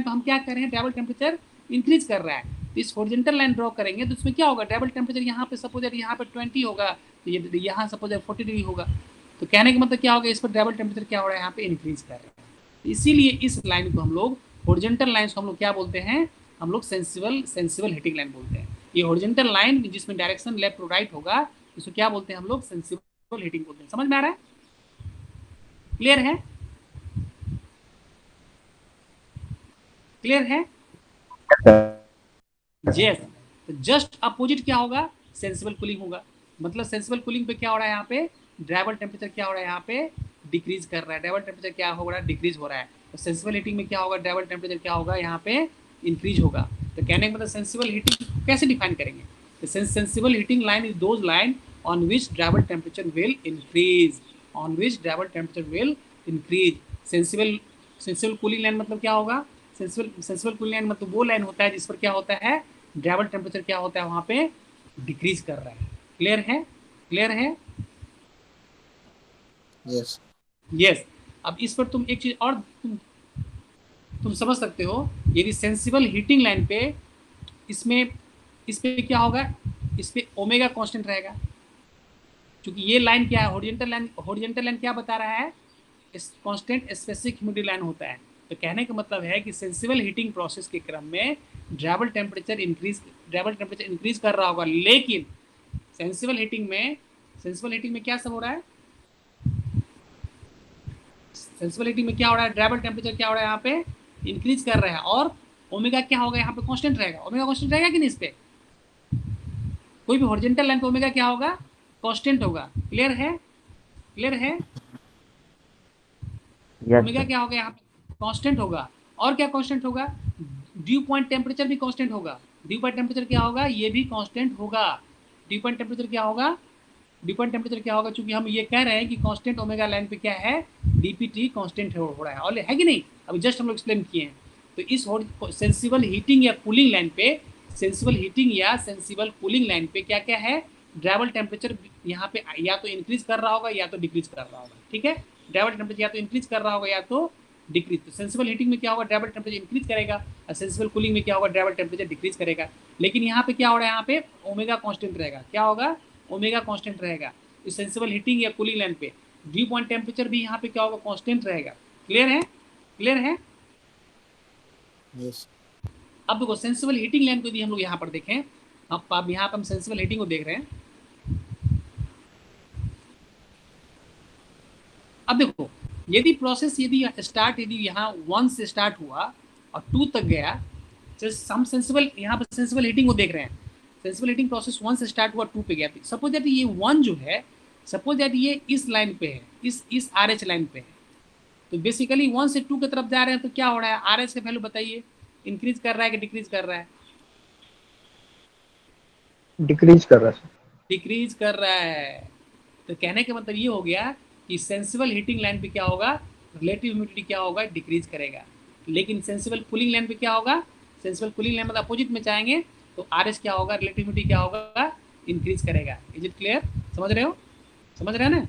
पे हम क्या कर रहे हैं, ड्राइवल टेम्परेचर इंक्रीज कर रहा है। तो इस हॉरिजॉन्टल लाइन ड्रॉ करेंगे तो इसमें क्या होगा, ड्राइवल टेम्परेचर यहाँ पे सपोज यहाँ पे 20 होगा, तो ये यहाँ सपोज 40 डिग्री होगा। तो कहने का मतलब क्या होगा, इस पर ड्राइवल टेम्परेचर क्या हो रहा है, यहाँ पे इंक्रीज कर रहा है। इसीलिए इस लाइन को हम लोग हॉरिजॉन्टल लाइन को हम लोग क्या बोलते हैं, हम लोग सेंसिबल हीटिंग लाइन बोलते हैं। ये हॉरिजॉन्टल लाइन जिसमें डायरेक्शन लेफ्ट टू राइट होगा, इसको क्या बोलते हैं हम लोग, सेंसिबल हीटिंग बोलते हैं। समझ में आ रहा है, क्लियर है, क्लियर है। यस। तो जस्ट अपोजिट क्या होगा, सेंसिबल कूलिंग होगा। मतलब सेंसिबल कूलिंग पे क्या हो रहा है, यहाँ पे ड्राइवल टेम्परेचर क्या हो रहा है, यहाँ पे डिक्रीज कर रहा है, ड्राइवल टेम्परेचर क्या हो रहा है, डिक्रीज हो रहा है। तो सेंसिबल हीटिंग में क्या होगा, ड्राइवल टेम्परेचर क्या होगा, यहाँ पे इंक्रीज होगा। तो कहने का मतलब सेंसिबल हीटिंग कैसे डिफाइन करेंगे, तो sensible heating line is those line on which drivel temperature will increase, on which drivel temperature will increase. Sensible cooling line मतलब क्या होगा, सेंसिबल कूलिंग लाइन मतलब वो लाइन होता है जिस पर क्या होता है, ड्राइवल टेम्परेचर क्या होता है, वहाँ पे डिक्रीज कर रहा है। क्लियर है, क्लियर है। Yes. यस। अब इस पर तुम एक चीज और तुम समझ सकते हो, यदि सेंसिबल हीटिंग लाइन पे इसमें इस पे क्या होगा, इस पे ओमेगा कांस्टेंट रहेगा। क्योंकि ये लाइन क्या है, हॉरिजॉन्टल लाइन क्या बता रहा है, कांस्टेंट स्पेसिफिक ह्यूमिडिटी लाइन होता है। तो कहने का मतलब है कि सेंसिबल हीटिंग प्रोसेस के क्रम में ड्राइवल टेम्परेचर इंक्रीज कर रहा होगा। लेकिन सेंसिबल हीटिंग में क्या सब हो रहा है, सेंसिबल हीटिंग में क्या हो रहा है, ड्राइवल टेम्परेचर क्या हो रहा है, यहाँ पे इंक्रीज कर रहा है, और ओमेगा क्या होगा, यहाँ पे कांस्टेंट रहेगा। ओमेगा कांस्टेंट रहेगा कि नहीं इस पे, कोई भी हॉरिजॉन्टल लाइन पे ओमेगा क्या होगा, कांस्टेंट होगा। क्लियर है, क्लियर है। ओमेगा क्या होगा यहाँ पे, कांस्टेंट होगा। और क्या कांस्टेंट होगा, ड्यू पॉइंट टेम्परेचर भी कांस्टेंट होगा। ड्यू पॉइंट टेम्परेचर क्या होगा, ये भी कांस्टेंट होगा। ड्यू पॉइंट टेम्परेचर क्या होगा, ड्यू पॉइंट टेम्परेचर क्या होगा, चूंकि हम ये कह रहे हैं कि कांस्टेंट ओमेगा लाइन पे क्या है, डीपीटी कांस्टेंट हो रहा है, और है कि नहीं, अभी जस्ट हम लोग एक्सप्लेन किए हैं। तो इस सेंसिबल हीटिंग या कूलिंग लाइन पे, सेंसिबल हीटिंग या सेंसिबल कूलिंग लाइन पे क्या क्या है, ड्राइवल टेम्परेचर यहाँ पे या तो इंक्रीज कर रहा होगा या तो डिक्रीज कर रहा होगा। ठीक है, ड्राइवल टेम्परेचर या तो इंक्रीज कर रहा होगा या तो डिक्रीज। तो सेंसिबल हीटिंग में क्या होगा, ड्राइवल टेम्परेचर इंक्रीज करेगा, और सेंसिबल कूलिंग में क्या होगा, ड्राइवल टेम्परेचर डिक्रीज करेगा। लेकिन यहाँ पे क्या हो रहा है, यहाँ पे ओमेगा कांस्टेंट रहेगा। क्या होगा, ओमेगा कांस्टेंट रहेगा। इस सेंसिबल हीटिंग या कूलिंग लाइन पे ड्यू पॉइंट टेम्परेचर भी यहाँ पे क्या होगा, कांस्टेंट रहेगा। क्लियर है, क्लियर है। Yes. अब देखो सेंसिबल हीटिंग लाइन को यदि हम लोग यहाँ पर देखें, अब यहाँ पर हम सेंसिबल हीटिंग को देख रहे हैं। अब देखो यदि प्रोसेस यदि स्टार्ट यदि यहाँ 1 से स्टार्ट हुआ और 2 तक गया, हम सेंसिबल यहाँ पर सेंसिबल हीटिंग को देख रहे हैं। सेंसिबल हीटिंग प्रोसेस 1 से स्टार्ट हुआ 2 पे गया। सपोज दैट ये 1 जो है, सपोज दैट ये इस लाइन पे है, इस RH लाइन पे है, तो बेसिकली 1 से 2 की तरफ जा रहे हैं, तो क्या हो रहा है, RH का वैल्यू बताइए, इंक्रीज कर रहा है कि डिक्रीज कर रहा है, डिक्रीज कर रहा है। डिक्रीज कर रहा है। तो कहने का मतलब ये हो गया कि सेंसिबल हीटिंग लाइन पे क्या होगा, रिलेटिव ह्यूमिडिटी क्या होगा, डिक्रीज करेगा। लेकिन सेंसिबल कूलिंग लाइन पे क्या होगा, सेंसिबल कूलिंग लाइन मतलब अपोजिट में जाएंगे, तो RH क्या होगा, रिलेटिव ह्यूमिडिटी क्या होगा, इंक्रीज करेगा। इज इट क्लियर, समझ रहे हो, समझ रहे हैं ना।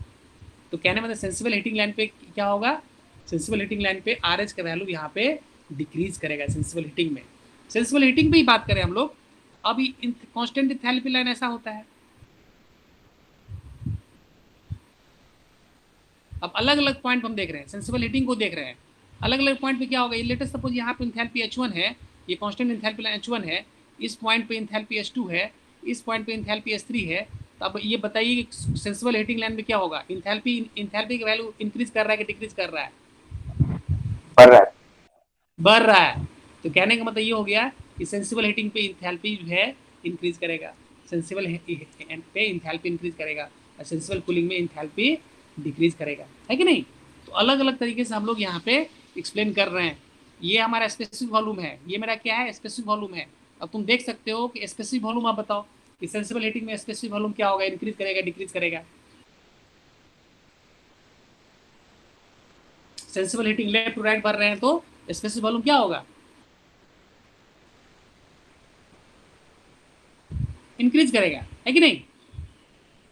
तो कहने मतलब सेंसिबल हीटिंग लाइन पे क्या होगा, सेंसिबल हीटिंग लाइन पे RH का वैल्यू यहाँ पे डिक्रीज करेगा। सेंसिबल हीटिंग में, सेंसिबल हीटिंग पे ही बात करें हम लोग, अभी कांस्टेंट एंथैल्पी लाइन ऐसा होता है। अब अलग अलग पॉइंट हम देख रहे हैं, सेंसिबल हीटिंग को देख रहे हैं, अलग अलग पॉइंट पे क्या होगा, लेटेस्ट सपोज यहाँ पे एंथैल्पी H1 है, ये कांस्टेंट एंथैल्पी लाइन H1 है, इस पॉइंट पे एंथैल्पी H2 है, इस पॉइंट पे एंथैल्पी H3 है। तो अब ये बताइए कि सेंसिबल हीटिंग लाइन में क्या होगा, एंथैल्पी का वैल्यू इंक्रीज कर रहा है कि डिक्रीज कर रहा है, बढ़ रहा है। बढ़ रहा है। तो कहने का मतलब ये हो गया कि सेंसिबल हीटिंग पे एंथैल्पी जो है इंक्रीज करेगा, सेंसिबल पे एंथैल्पी इंक्रीज करेगा, और सेंसिबल कूलिंग में एंथैल्पी डिक्रीज करेगा, है कि नहीं। तो अलग अलग तरीके से हम लोग यहाँ पे एक्सप्लेन कर रहे हैं। ये हमारा स्पेसिफिक वॉल्यूम है, ये मेरा क्या है, स्पेसिफिक वॉल्यूम है। अब तुम देख सकते हो कि स्पेसिफिक वॉल्यूम, आप बताओ कि सेंसिबल हीटिंग में स्पेसिफिक वॉल्यूम क्या होगा, इंक्रीज करेगा डिक्रीज करेगा। Sensible heating left to right बढ़ रहे हैं तो स्पेसिफिक वॉल्यूम क्या होगा, इंक्रीज करेगा, है कि नहीं।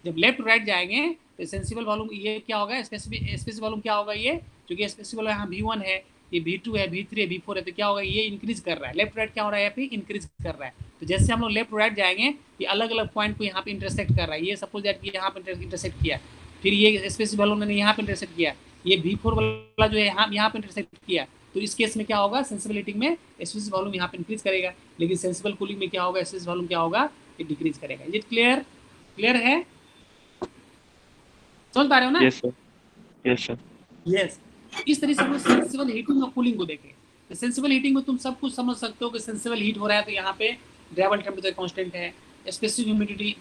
जब लेफ्ट टू राइट जाएंगे तो सेंसिबल वॉल्यूम ये क्या होगा, स्पेसिफिक वॉल्यूम क्या होगा, ये क्योंकि स्पेसिफिक यहाँ V1 है, ये V2 है, V3 है, V4 है, तो क्या होगा, ये इंक्रीज कर रहा है। लेफ्ट राइट क्या हो रहा है, यहाँ पे इंक्रीज कर रहा है। तो जैसे हम लोग लेफ्ट टू राइट जाएंगे, ये अलग अलग पॉइंट को यहाँ पे इंटरसेक्ट कर रहा है। ये सपोज दैट यहाँ पे इंटरसेक्ट किया, फिर ये स्पेसिफिक वॉल्यूम ने यहाँ पे इंटरसेक्ट किया, ये V4 वाला जो है यहाँ पे इंटरसेक्ट किया। तो इस केस में क्या होगा, सेंसिबल हीटिंग में स्पेसिफिक वॉल्यूम यहाँ पे इंक्रीज करेगा, लेकिन सेंसिबल कूलिंग में क्या होगा, स्पेसिफिक वॉल्यूम क्या होगा, ये डिक्रीज करेगा। इज इट क्लियर, क्लियर है, समझ पा रहे हो ना। Yes sir, yes sir. Yes, इस तरीके से हम सेंसिबल हीटिंग और कूलिंग को देखें। तो सेंसिबल हीटिंग में तुम सब कुछ समझ सकते हो कि सेंसिबल हीट हो रहा है तो यहाँ पे ड्राइवल टेम्परेचर कांस्टेंट है, स्पेसिफिक ह्यूमिडिटी,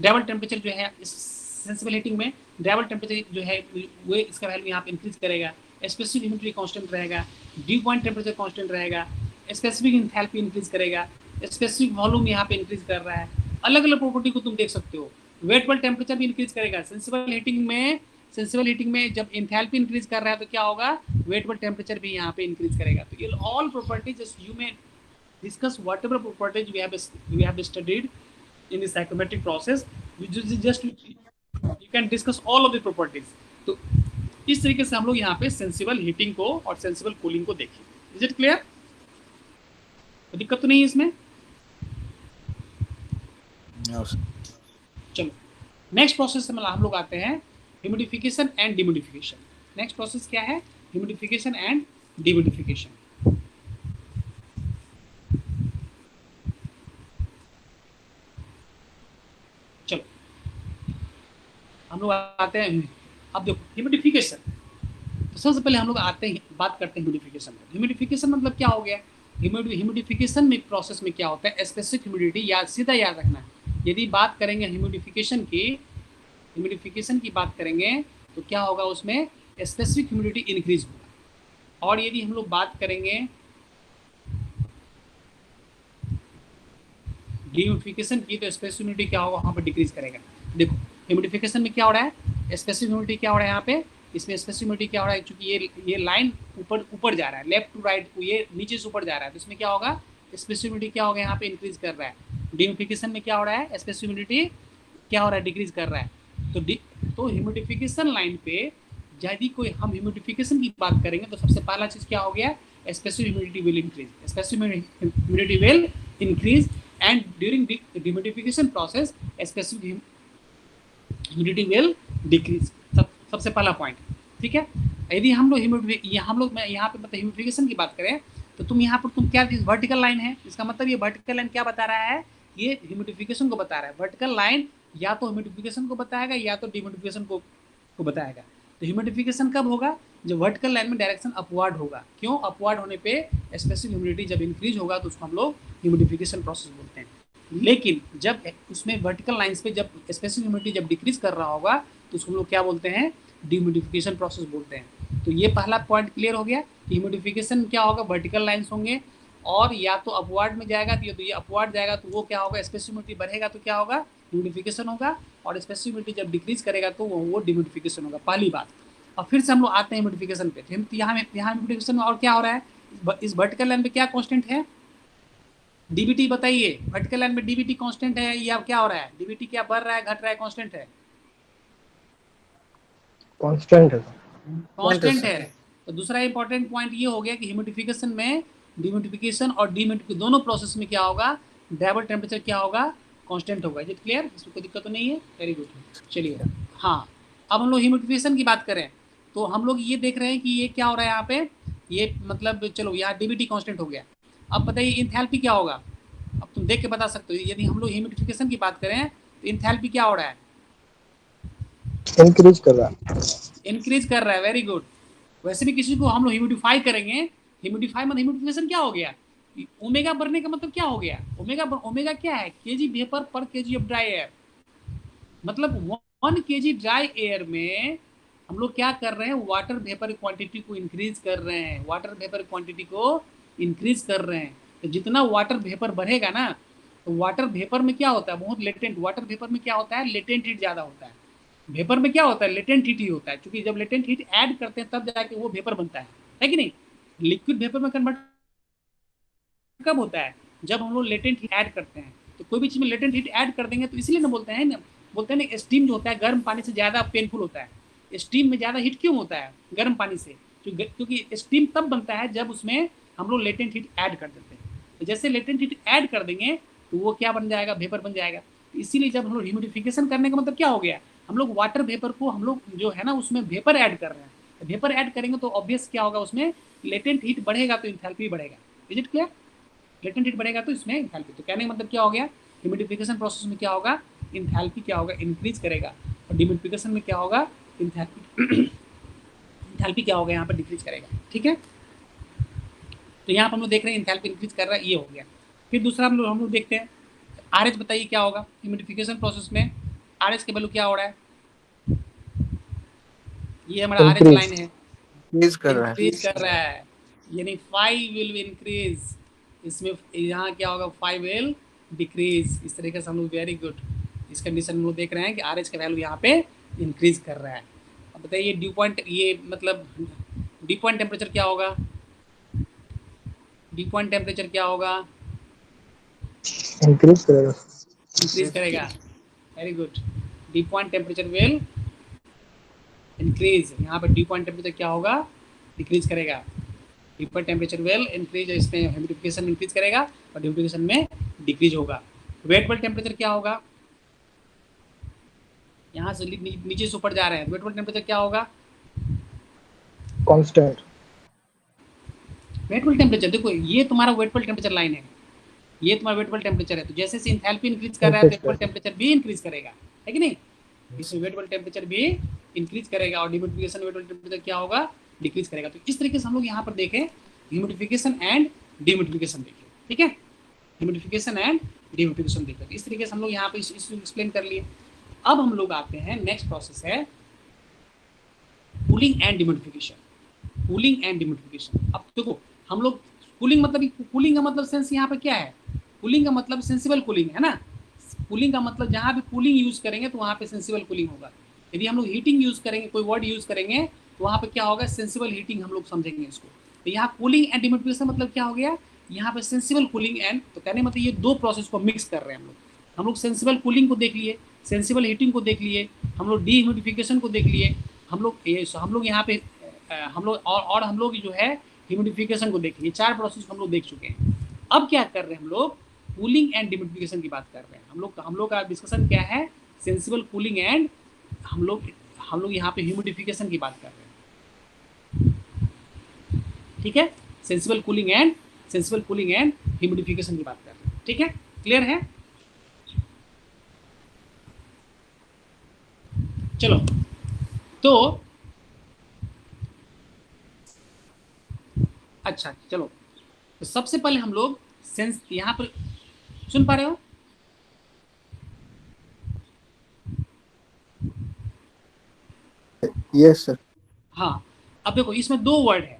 ड्राइवल टेम्परेचर जो है सेंसिबल हीटिंग में ड्राइवल टेम्परेचर जो है वो इसका वैल्यू यहाँ पे इंक्रीज करेगा, स्पेसिफिक ह्यूमिडिटी कांस्टेंट रहेगा, ड्यू पॉइंट टेम्परेचर कांस्टेंट रहेगा, स्पेसिफिक एंथैल्पी इंक्रीज करेगा, स्पेसिफिक वॉल्यूम यहाँ पे इंक्रीज कर रहा है। अलग अलग प्रॉपर्टी को तुम देख सकते हो। वेट बल्ब टेम्परेचर भी इंक्रीज करेगा सेंसिबल हीटिंग में। सेंसिबल हीटिंग में जब एंथैल्पी इंक्रीज कर रहा है तो क्या होगा, वेट बल्ब टेम्परेचर भी यहाँ पे इंक्रीज करेगा। तो ये ऑल प्रॉपर्टीज यू में discuss whatever properties we have studied in the psychometric process. You can discuss all of the properties. तो इस तरीके से हम लोग यहाँ पे सेंसिबल हीटिंग को और सेंसिबल कूलिंग को देखें। इज इट क्लियर, तो दिक्कत तो नहीं है इसमें। चलो नेक्स्ट प्रोसेस में हम लोग आते हैं humidification and dehumidification. Next process क्या है, ह्यूमिडिफिकेशन एंड डिह्यूमिडिफिकेशन। चलो हम लोग आते हैं, अब देखो ह्यूमिडिफिकेशन। तो सबसे पहले हम लोग आते हैं, बात करते हैं ह्यूमिडिफिकेशन में। ह्यूमिडिफिकेशन मतलब क्या हो गया, ह्यूमिडिफिकेशन में प्रोसेस में क्या होता है, स्पेसिफिक ह्यूमिडिटी, या सीधा याद रखना है यदि बात करेंगे ह्यूमिडिफिकेशन की बात करेंगे तो क्या होगा, उसमें स्पेसिफिक ह्यूमिडिटी इंक्रीज होगा। और यदि हम लोग बात करेंगे ह्यूमिडिफिकेशन की, तो स्पेसिफिक ह्यूमिडिटी क्या होगा, वहाँ पर डिक्रीज करेगा। देखो ह्यूमिडिफिकेशन में क्या हो रहा है, स्पेसिफिक ह्यूमिडिटी क्या हो रहा है यहाँ पे, इसमें स्पेसिफिक ह्यूमिडिटी क्या हो रहा है, क्योंकि ये लाइन ऊपर जा रहा है, लेफ्ट टू राइट, ये नीचे से ऊपर जा रहा है, तो इसमें क्या होगा, स्पेसिफिक ह्यूमिडिटी क्या होगा, यहाँ पे इंक्रीज कर रहा है। ह्यूमिडिफिकेशन में क्या हो रहा है, स्पेसिफिक ह्यूमिडिटी क्या हो रहा है, डिक्रीज कर रहा है। तो ह्यूमिडिफिकेशन लाइन पे यदि कोई हम ह्यूमिडिफिकेशन की बात करेंगे तो सबसे पहला चीज क्या हो गया, specific humidity will increase, specific humidity will increase and during humidification process specific humidity will decrease. सबसे पहला पॉइंट, ठीक है। यदि हम लोग यहाँ पे मतलब ह्यूमिडिफिकेशन की बात करें तो यहाँ पर तुम क्या, वर्टिकल लाइन है, इसका मतलब ये वर्टिकल लाइन क्या बता रहा है, ये ह्यूमिडिफिकेशन को बता रहा है। वर्टिकल लाइन या तो ह्यूमिडिफिकेशन को बताएगा या तो डिह्यूमिडिफिकेशन को बताएगा। तो ह्यूमिडिफिकेशन कब होगा, जब वर्टिकल लाइन में डायरेक्शन अपवर्ड होगा। क्यों, अपवर्ड होने पे स्पेसिफिक ह्यूमिडिटी जब इंक्रीज होगा तो उसको हम लोग ह्यूमिडिफिकेशन प्रोसेस बोलते हैं। लेकिन जब उसमें वर्टिकल लाइंस पे जब स्पेसिफिक ह्यूमिडिटी जब डिक्रीज कर रहा होगा तो उसको हम लोग क्या बोलते हैं, डिह्यूमिडिफिकेशन प्रोसेस बोलते हैं। तो ये पहला पॉइंट क्लियर हो गया कि ह्यूमिडिफिकेशन क्या होगा, वर्टिकल लाइंस होंगे और या तो अपवर्ड में जाएगा, तो ये अपवर्ड जाएगा तो वो क्या होगा, स्पेसिफिक ह्यूमिडिटी बढ़ेगा तो क्या होगा, ह्यूमिडिफिकेशन होगा, और स्पेसिफिक ह्यूमिडिटी जब डिक्रीज करेगा तो वो डिह्यूमिडिफिकेशन होगा, पहली बात। और फिर से हम लोग आते हैं ह्यूमिडिफिकेशन पे। यहाँ ह्यूमिडिफिकेशन में और क्या हो रहा है, इस वर्टिकल लाइन पे क्या कांस्टेंट है, डीबीटी बताइए, वर्टिकल लाइन में डीबीटी कांस्टेंट है या क्या हो रहा है, डीबीटी क्या बढ़ रहा है, घट रहा है, कांस्टेंट है, कांस्टेंट है। कांस्टेंट है। तो दूसरा इंपॉर्टेंट पॉइंट ये हो गया कि ह्यूमिडिफिकेशन में डिह्यूमिडिफिकेशन और डीह्यूमिडिफिकेशन दोनों प्रोसेस में क्या होगा, ड्राइवर टेम्परेचर क्या होगा, कांस्टेंट होगा। इज इट क्लियर, इसमें कोई दिक्कत तो नहीं है, वेरी गुड। चलिए हाँ, अब हम लोग ह्यूमिडिफिकेशन की बात करें तो हम लोग ये देख रहे हैं कि ये क्या हो रहा है यहाँ पे, ये मतलब चलो यहाँ डीबीटी कांस्टेंट हो गया। अब बताइए इंथैल्पी क्या होगा, अब तुम देख के बता सकते हो। यदि हम लोग ह्यूमिडिफिकेशन की बात करें तो इंथैल्पी क्या हो रहा है, इंक्रीज कर रहा है। इंक्रीज कर रहा है, वेरी गुड। वैसे भी किसी को हम लोग ह्यूमिडिफाई करेंगे, ह्यूमिडिफाई मतलब ह्यूमिडिफिकेशन क्या हो गया, ओमेगा बढ़ने का मतलब क्या हो गया, ओमेगा क्या है, केजी वेपर पर केजी ऑफ ड्राई एयर। मतलब 1 केजी ड्राई एयर में हम लोग क्या कर रहे हैं, वाटर वेपर क्वांटिटी को इंक्रीज कर रहे हैं, वाटर वेपर क्वांटिटी को इंक्रीज कर रहे हैं। तो जितना वाटर वेपर बढ़ेगा ना, तो वाटर वेपर में क्या होता है, बहुत लेटेंट, वाटर वेपर में क्या होता है, लेटेंट हीट ज़्यादा होता है। वेपर में क्या होता है, लेटेंट हीट ही होता है, क्योंकि जब लेटेंट हीट ऐड करते हैं तब जाके वो वेपर बनता है कि नहीं। लिक्विड वेपर में कन्वर्ट कब होता है, जब हम लोग लेटेंट हीट ऐड करते हैं। तो कोई भी चीज़ में लेटेंट हीट ऐड कर देंगे तो इसलिए ना बोलते हैं ना स्टीम जो होता है गर्म पानी से ज़्यादा पेनफुल होता है। स्टीम में ज़्यादा हीट क्यों होता है गर्म पानी से, क्योंकि स्टीम तब बनता है जब उसमें हम लोग लेटेंट हीट ऐड कर देते हैं। तो जैसे लेटेंट हीट ऐड कर देंगे तो वो क्या बन जाएगा, वेपर बन जाएगा। तो इसीलिए जब हम लोग ह्यूमिडिफिकेशन करने का मतलब क्या हो गया, हम लोग वाटर वेपर को हम लोग जो है ना उसमें वेपर ऐड कर रहे हैं। वेपर ऐड करेंगे तो ऑब्वियस क्या होगा, उसमें लेटेंट हीट बढ़ेगा तो इंथैल्पी बढ़ेगा। Is it clear, latent heat बढ़ेगा तो इसमें इंथैल्पी। तो कहने का मतलब क्या हो गया, ह्यूमिडिफिकेशन प्रोसेस में क्या होगा, इंथैल्पी क्या होगा, इंक्रीज करेगा, और डिह्यूमिडिफिकेशन में क्या होगा, इंथैल्पी क्या होगा, यहाँ पर डिक्रीज करेगा। ठीक है, तो यहाँ पर हम लोग देख रहे हैं इंथैल्पी इंक्रीज कर रहा है, ये हो गया। फिर दूसरा हम लोग देखते हैं RH। बताइए क्या होगा ह्यूमिडिफिकेशन प्रोसेस में, RH के वैल्यू क्या हो रहा है, ये हमारा RH लाइन है, इंक्रीज कर रहा है। इंक्रीज कर रहा है, यानी 5 विल इंक्रीज, इसमें यहाँ क्या होगा, 5 विल डिक्रीज। इस तरीके से हम लोग, वेरी गुड, इस कंडीशन में लोग देख रहे हैं कि RH का वैल्यू यहाँ पे इंक्रीज कर रहा है। अब बताइए ड्यू पॉइंट, ये मतलब ड्यू पॉइंट टेम्परेचर क्या होगा, ड्यू पॉइंट टेम्परेचर क्या होगा, इंक्रीज करेगा। इंक्रीज करेगा, very good. Due point temperature will increase, यहाँ पर ड्यू पॉइंट टेम्परेचर क्या होगा, डिक्रीज करेगा। Due point temperature will increase, इसमें ह्यूमिडिफिकेशन इंक्रीज करेगा और ह्यूमिडिफिकेशन में डिक्रीज होगा। वेट बल्ब टेम्परेचर क्या होगा, यहाँ से नीचे से ऊपर जा रहे हैं, वेट बल्ब टेम्परेचर क्या होगा, कांस्टेंट। वेट बल्ब टेम्परेचर, देखो ये तुम्हारा वेट बल्ब टेम्परेचर लाइन है, ये तुम्हारा वेट बल्ब टेम्परेचर है। तो जैसे से इंथैल्पी इंक्रीज कर रहा है तो वेट बल्ब टेम्परेचर भी इंक्रीज करेगा, है कि नहीं। इसमें वेट बल्ब टेम्परेचर भी इंक्रीज करेगा और डिह्यूमिडिफिकेशन वेट बल्ब टेम्परेचर क्या होगा, डिक्रीज करेगा। तो इस तरीके से हम लोग यहाँ पर देखें ह्यूमिडिफिकेशन एंड डिह्यूमिडिफिकेशन देखें, ठीक है। ह्यूमिडिफिकेशन एंड डिह्यूमिडिफिकेशन देख रहे। इस तरीके से हम लोग यहाँ पे इसको एक्सप्लेन कर लिए। अब हम लोग आते हैं नेक्स्ट प्रोसेस है cooling and dehumidification. Cooling and dehumidification, अब देखो हम लोग कूलिंग मतलब, कूलिंग का मतलब सेंस यहाँ पे क्या है, कूलिंग का मतलब सेंसिबल कूलिंग है ना। कूलिंग का मतलब जहाँ भी कूलिंग यूज करेंगे तो वहाँ पे सेंसिबल कूलिंग होगा। यदि हम लोग हीटिंग यूज करेंगे, कोई वर्ड यूज करेंगे तो वहाँ पे क्या होगा, सेंसिबल हीटिंग हम लोग समझेंगे इसको। तो यहाँ कूलिंग एंड डिह्यूमिडिफिकेशन मतलब क्या हो गया, यहाँ पे सेंसिबल कूलिंग एंड, तो कहने मतलब ये दो प्रोसेस को मिक्स कर रहे हैं हम लोग। हम लोग सेंसिबल कूलिंग को देख लिए, सेंसिबल हीटिंग को देख लिए, हम लोग डिह्यूमिडिफिकेशन को देख लिए, हम लोग यहाँ पे हम लोग और हम लोग जो है ह्यूमिडिफिकेशन को देख लिए। चार प्रोसेस हम लोग देख चुके हैं। अब क्या कर रहे हैं हम लोग, कूलिंग एंड डिह्यूमिडिफिकेशन की बात कर रहे हैं। हम लोग का डिस्कशन क्या है, सेंसिबल कूलिंग एंड हम लोग यहाँ पे ह्यूमिडिफिकेशन की बात कर रहे हैं। ठीक है, सेंसिबल कूलिंग एंड ह्यूमिडिफिकेशन की बात कर रहे हैं। ठीक है, क्लियर है। चलो तो अच्छा, चलो तो सबसे पहले हम लोग सेंस, यहाँ पर सुन पा रहे हो? Yes sir. हाँ, अब देखो इसमें दो वर्ड है,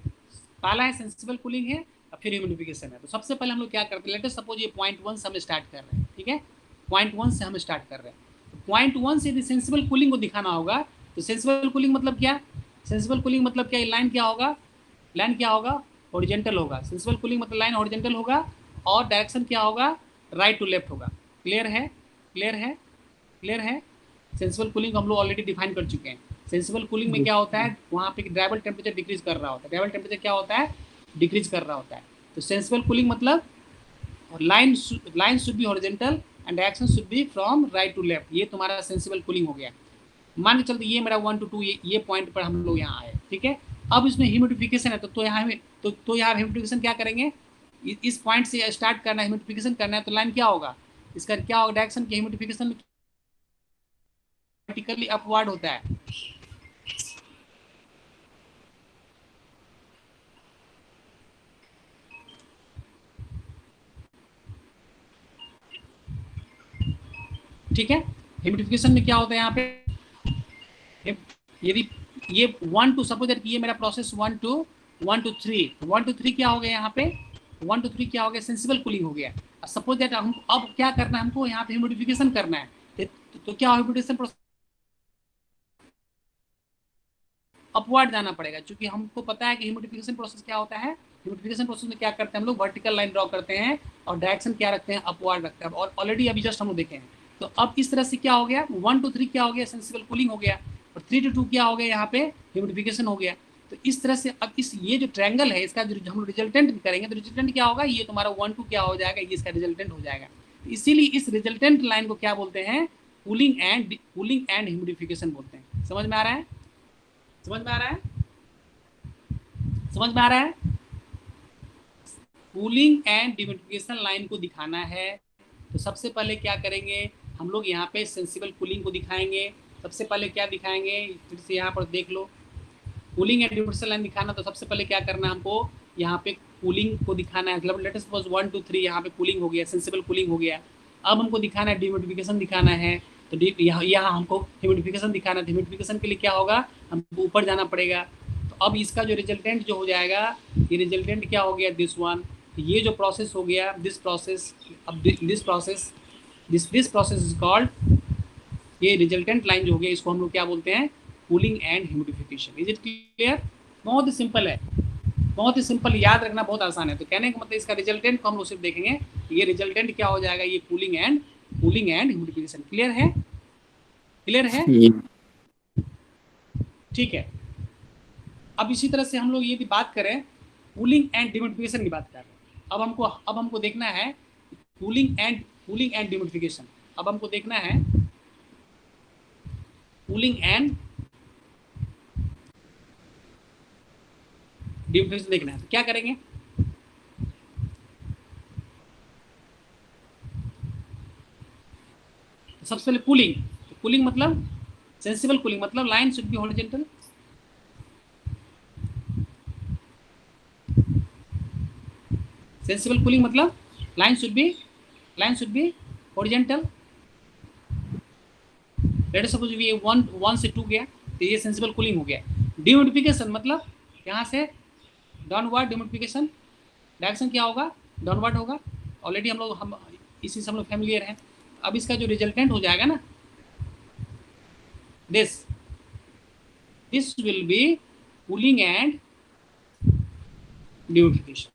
पहला है सेंसिबल कूलिंग है और फिर ह्यूमिडिफिकेशन है। तो सबसे पहले हम लोग क्या करते हैं, लेट अस सपोज ये पॉइंट 1 से हम स्टार्ट कर रहे हैं। ठीक है, पॉइंट 1 से हम स्टार्ट कर रहे हैं। तो पॉइंट 1 से यदि सेंसिबल कूलिंग को दिखाना होगा तो सेंसिबल कूलिंग मतलब क्या, सेंसिबल कूलिंग मतलब क्या, लाइन क्या होगा, लाइन क्या होगा, हॉरिजॉन्टल होगा। सेंसिबल कूलिंग मतलब लाइन हॉरिजॉन्टल होगा और डायरेक्शन क्या होगा, राइट टू लेफ्ट होगा। क्लियर है, क्लियर है, क्लियर है। सेंसिबल कूलिंग को हम लोग ऑलरेडी डिफाइन कर चुके हैं। सेंसिबल कूलिंग में क्या होता है, वहाँ पे ड्राइवल टेम्परेचर डिक्रीज कर रहा होता है। ड्राइवल टेम्परेचर क्या होता है, डिक्रीज कर रहा होता है। तो सेंसिबल कूलिंग मतलब line should be horizontal and direction should be from right to left. ये तुम्हारा सेंसिबल कूलिंग हो गया। मान के चलते ये मेरा 1 to 2 ये पॉइंट पर हम लोग यहाँ आए। ठीक है, अब इसमें ह्यूमिडिफिकेशन है तो यहाँ यहाँ ह्यूमिडिफिकेशन क्या करेंगे, इस पॉइंट से स्टार्ट करना है, ह्यूमिडिफिकेशन करना है तो लाइन क्या होगा, इसका क्या होगा, डायरेक्शन की ह्यूमिडिफिकेशन वर्टिकली अपवर्ड होता है। ठीक है, ह्यूमिडिफिकेशन में क्या होता है यहाँ पे, यदि ये 1 to सपोज कि ये मेरा प्रोसेस 1 to 3 क्या हो गया यहाँ पे, 1 to 3 क्या हो गया, सेंसिबल कूलिंग हो गया। सपोज दैट हम अब क्या करना है, हमको यहाँ पे ह्यूमिडिफिकेशन करना है। तो क्या ह्यूमिडिफिकेशन प्रोसेस अपवर्ड जाना पड़ेगा, क्योंकि हमको पता है कि ह्यूमिडिफिकेशन प्रोसेस क्या होता है। ह्यूमिडिफिकेशन प्रोसेस में क्या करते हैं हम लोग, वर्टिकल लाइन ड्रॉ करते हैं और डायरेक्शन क्या रखते हैं, अपवर्ड रखते हैं। और ऑलरेडी अभी जस्ट हम लोग देखे हैं। तो अब इस तरह से क्या हो गया, 1 to 3 क्या हो गया, सेंसिबल कूलिंग हो गया, और 3 to 2 क्या हो गया, यहाँ पे ह्यूमिडिफिकेशन हो गया। तो इस तरह से अब ये जो ट्रायंगल है इसका जो हम रिजल्टेंट करेंगे तो रिजल्टेंट क्या होगा, ये तुम्हारा 1 2 क्या हो जाएगा, ये इसका रिजल्टेंट हो जाएगा। तो इसीलिए इस रिजल्टेंट लाइन को क्या बोलते हैं, कूलिंग एंड ह्यूमिडिफिकेशन बोलते हैं। समझ में आ रहा है, समझ में आ रहा है, समझ में आ रहा है। कूलिंग एंड डिह्यूमिडिफिकेशन लाइन को दिखाना है तो सबसे पहले क्या करेंगे हम लोग, यहाँ पे सेंसिबल कूलिंग को दिखाएंगे। सबसे पहले क्या दिखाएंगे, फिर से यहाँ पर देख लो, कूलिंग एंड डिह्यूमिडिफिकेशन लाइन दिखाना तो सबसे पहले क्या करना है हमको, यहाँ पे कूलिंग को दिखाना है। मतलब लेट अस सपोज 1 to 3 यहाँ पे कूलिंग हो गया, सेंसिबल कूलिंग हो गया। अब हमको दिखाना है डिह्यूमिडिफिकेशन दिखाना है। तो यहाँ हमको ह्यूमिडिफिकेशन दिखाना है। ह्यूमिडिफिकेशन के लिए क्या होगा, हमको ऊपर जाना पड़ेगा। तो अब इसका जो रिजल्टेंट जो हो जाएगा, ये रिजल्टेंट क्या हो गया, दिस वन। ये जो प्रोसेस हो गया, दिस प्रोसेस, अब दिस प्रोसेस इज कॉल्ड, ये रिजल्टेंट लाइन जो हो गया इसको हम लोग क्या बोलते हैं, cooling and humidification. Is it clear. बहुत ही सिंपल है, बहुत ही सिंपल, याद रखना बहुत आसान है। तो कहने का मतलब इसका रिजल्टेंट को हम लोग सिर्फ देखेंगे, ये रिजल्टेंट क्या हो जाएगा, ये कूलिंग एंड ह्यूमिडिफिकेशन। क्लियर है, क्लियर है, ठीक है। अब इसी तरह से हम लोग ये भी बात करें, कूलिंग एंड डिह्यूमिडिफिकेशन की बात कर रहे हैं। अब हमको देखना है कूलिंग एंड डिह्यूमिडिफिकेशन। अब हमको देखना है कूलिंग एंड डिह्यूमिडिफिकेशन देखना है। तो क्या करेंगे, तो सबसे पहले कूलिंग। तो कूलिंग मतलब सेंसिबल कूलिंग मतलब line should be horizontal. Sensible cooling मतलब line should be line should be horizontal. Let us suppose ये 1 से 2 गया तो ये सेंसिबल कूलिंग हो गया। डिह्यूमिडिफिकेशन मतलब यहाँ से डाउनवर्ड डिह्यूमिडिफिकेशन डायरेक्शन क्या होगा, डाउनवर्ड होगा। ऑलरेडी हम इसी से हम लोग फैमिलियर हैं। अब इसका जो रिजल्टेंट हो जाएगा ना, this will be cooling and dehumidification.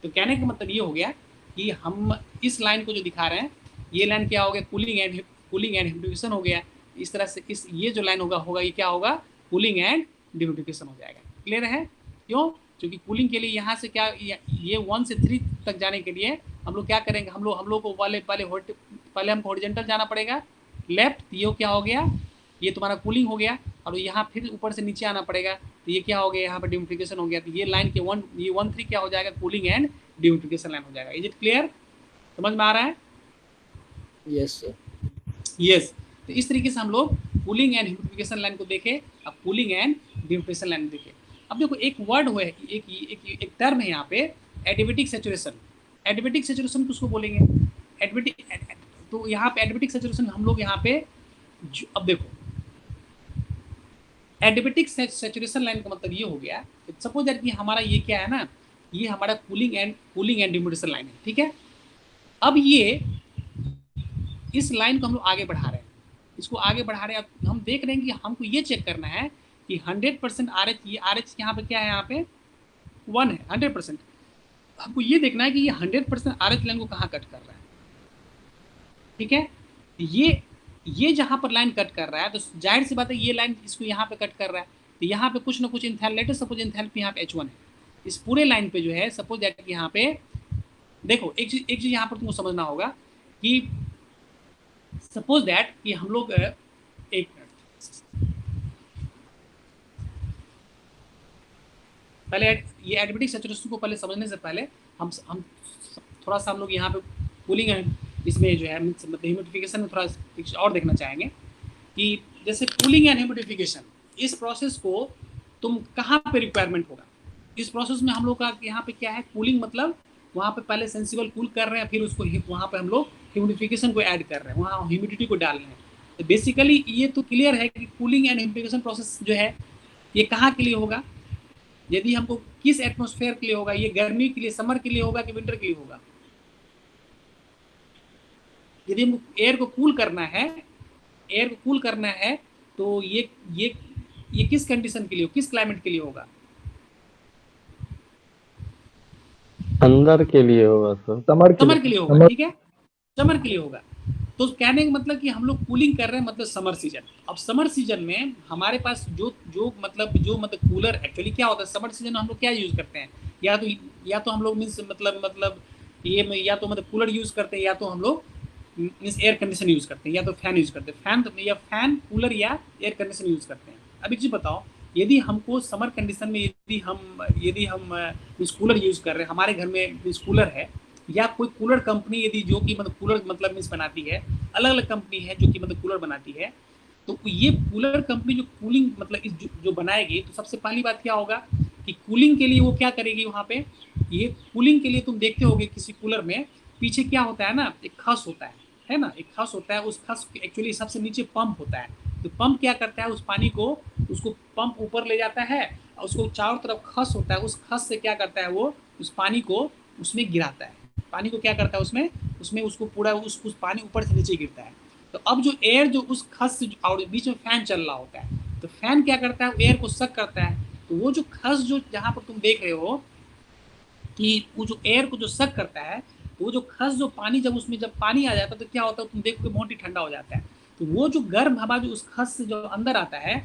तो कहने का मतलब ये हो गया कि हम इस लाइन को जो दिखा रहे हैं, ये लाइन क्या हो गया, कूलिंग एंड डिह्यूमिडिफिकेशन हो गया। इस तरह से ये जो लाइन होगा ये क्या होगा, कूलिंग एंड डिह्यूमिडिफिकेशन हो जाएगा। क्लियर है? क्यों? क्योंकि कूलिंग के लिए यहाँ से क्या, ये 1 से 3 तक जाने के लिए हम लोग क्या करेंगे, हम लोग को पहले हमको हॉरिजॉन्टल जाना पड़ेगा लेफ्ट। ये क्या हो गया, ये तुम्हारा कूलिंग हो गया। और यहाँ फिर ऊपर से नीचे आना पड़ेगा, तो ये क्या हो गया, यहाँ पर डिह्यूमिडिफिकेशन हो गया। तो ये लाइन के 1-3 क्या हो जाएगा, कूलिंग एंड डिह्यूमिडिफिकेशन लाइन हो जाएगा। Is it clear? समझ में आ रहा है? Yes sir. यस। तो इस तरीके से हम लोग कूलिंग एंड ह्यूमिडिफिकेशन लाइन को देखे। अब कूलिंग एंड डिह्यूमिडिफिकेशन लाइन देखे। अब देखो एक वर्ड हुआ है, एक टर्म है यहाँ पे, एडियाबेटिक सैचुरेशन। एडियाबेटिक सैचुरेशन किसको बोलेंगे? एडियाबेटिक। तो यहाँ पे एडियाबेटिक सैचुरेशन हम लोग यहाँ पे अब देखो एडियाबेटिक सैचुरेशन लाइन का मतलब ये हो गया, सपोज दैट कि हमारा ये क्या है ना, ये हमारा कूलिंग एंड डिह्यूमिडिफिकेशन लाइन है। ठीक है। अब ये इस लाइन को हम लोग आगे बढ़ा रहे हैं, इसको आगे बढ़ा रहे हैं। अब हम देख रहे हैं कि हमको ये चेक करना है कि 100% आर एच, ये आर एच यहाँ पे क्या है, यहाँ पे 1 है 100%। हमको ये देखना है कि ये 100% आर एच लाइन को कहाँ कट कर रहा है। ठीक है। ये जहाँ पर लाइन कट कर रहा है, तो जाहिर सी बात है ये लाइन इसको यहाँ पे कट कर रहा है, तो यहाँ पे कुछ ना कुछ इंथैल्पी, सपोज इंथैल्पी यहाँ पे H1 है। इस पूरे लाइन पे जो है, सपोज दैट कि यहाँ पे देखो एक चीज यहाँ पर तुमको समझना होगा कि सपोज दैट कि हम लोग एक पहले ये एडियाबेटिक सैचुरेशन को पहले समझने से पहले हम थोड़ा सा हम लोग यहाँ पे कूलिंग है, इसमें जो है मतलब ह्यूमिडिफिकेशन में थोड़ा और देखना चाहेंगे कि जैसे कूलिंग एंड ह्यूमिडिफिकेशन, इस प्रोसेस को तुम कहाँ पे रिक्वायरमेंट होगा। इस प्रोसेस में हम लोग का यहाँ पे क्या है, कूलिंग मतलब वहाँ पे पहले सेंसिबल कूल कर रहे हैं, फिर उसको वहाँ पे हम लोग ह्यूमिडिफिकेशन को ऐड कर रहे हैं, वहाँ ह्यूमिडिटी को डाल रहे हैं। तो बेसिकली ये तो क्लियर है कि कूलिंग एंड ह्यूमिडिफिकेशन प्रोसेस जो है ये कहाँ के लिए होगा, यदि हमको किस एटमॉस्फेयर के लिए होगा, ये गर्मी के लिए, समर के लिए होगा कि विंटर के लिए होगा। यदि हमको एयर को कूल करना है तो ये किस कंडीशन के लिए, किस क्लाइमेट के लिए होगा? अंदर के लिए होगा सर। समर के लिए होगा। ठीक है, समर के लिए होगा। तो कहने का मतलब कि हम लोग कूलिंग कर रहे हैं मतलब समर सीजन। अब समर सीजन में हमारे पास जो कूलर एक्चुअली क्या होता है, समर सीजन में हम लोग क्या यूज करते हैं, या तो हम लोग मीन्स मतलब ये या तो मतलब कूलर यूज करते हैं, या तो हम लोग मीन्स एयर कंडीशन यूज करते हैं, या तो फैन यूज करते हैं। फैन कूलर या एयर कंडीशन यूज करते हैं। अब एक चीज बताओ, यदि हमको समर कंडीशन में यदि हम कूलर यूज कर रहे हैं, हमारे घर में कूलर है, या कोई कूलर कंपनी यदि जो कि मतलब कूलर मतलब मीन्स बनाती है, अलग अलग कंपनी है जो कि मतलब कूलर बनाती है, तो ये कूलर कंपनी जो कूलिंग मतलब जो बनाएगी, तो सबसे पहली बात क्या होगा कि कूलिंग के लिए वो क्या करेगी वहाँ पे, ये कूलिंग के लिए तुम देखते होगे किसी कूलर में पीछे क्या होता है ना, एक खस होता है ना, एक खस होता है। उस खस एक्चुअली सबसे नीचे पंप होता है। तो पंप क्या करता है, उस पानी को उसको पंप ऊपर ले जाता है, और उसको चारों तरफ खस होता है, उस खस से क्या करता है, वो उस पानी को उसमें गिराता है। पानी को क्या करता है, उसमें उसको पूरा उस पानी ऊपर से नीचे गिरता है। तो अब जो एयर जो उस खस से और बीच में फैन चल रहा होता है, तो फैन क्या करता है, एयर को सक करता है। तो वो जो खस जो जहाँ पर तुम देख रहे हो कि वो जो एयर को जो सक करता है, तो वो जो खस जो पानी जब उसमें जब पानी आ जाता है, तो क्या होता है, तुम देखो कि बहुत ही ठंडा हो जाता है। तो वो जो गर्म हवा जो उस खस से जो अंदर आता है,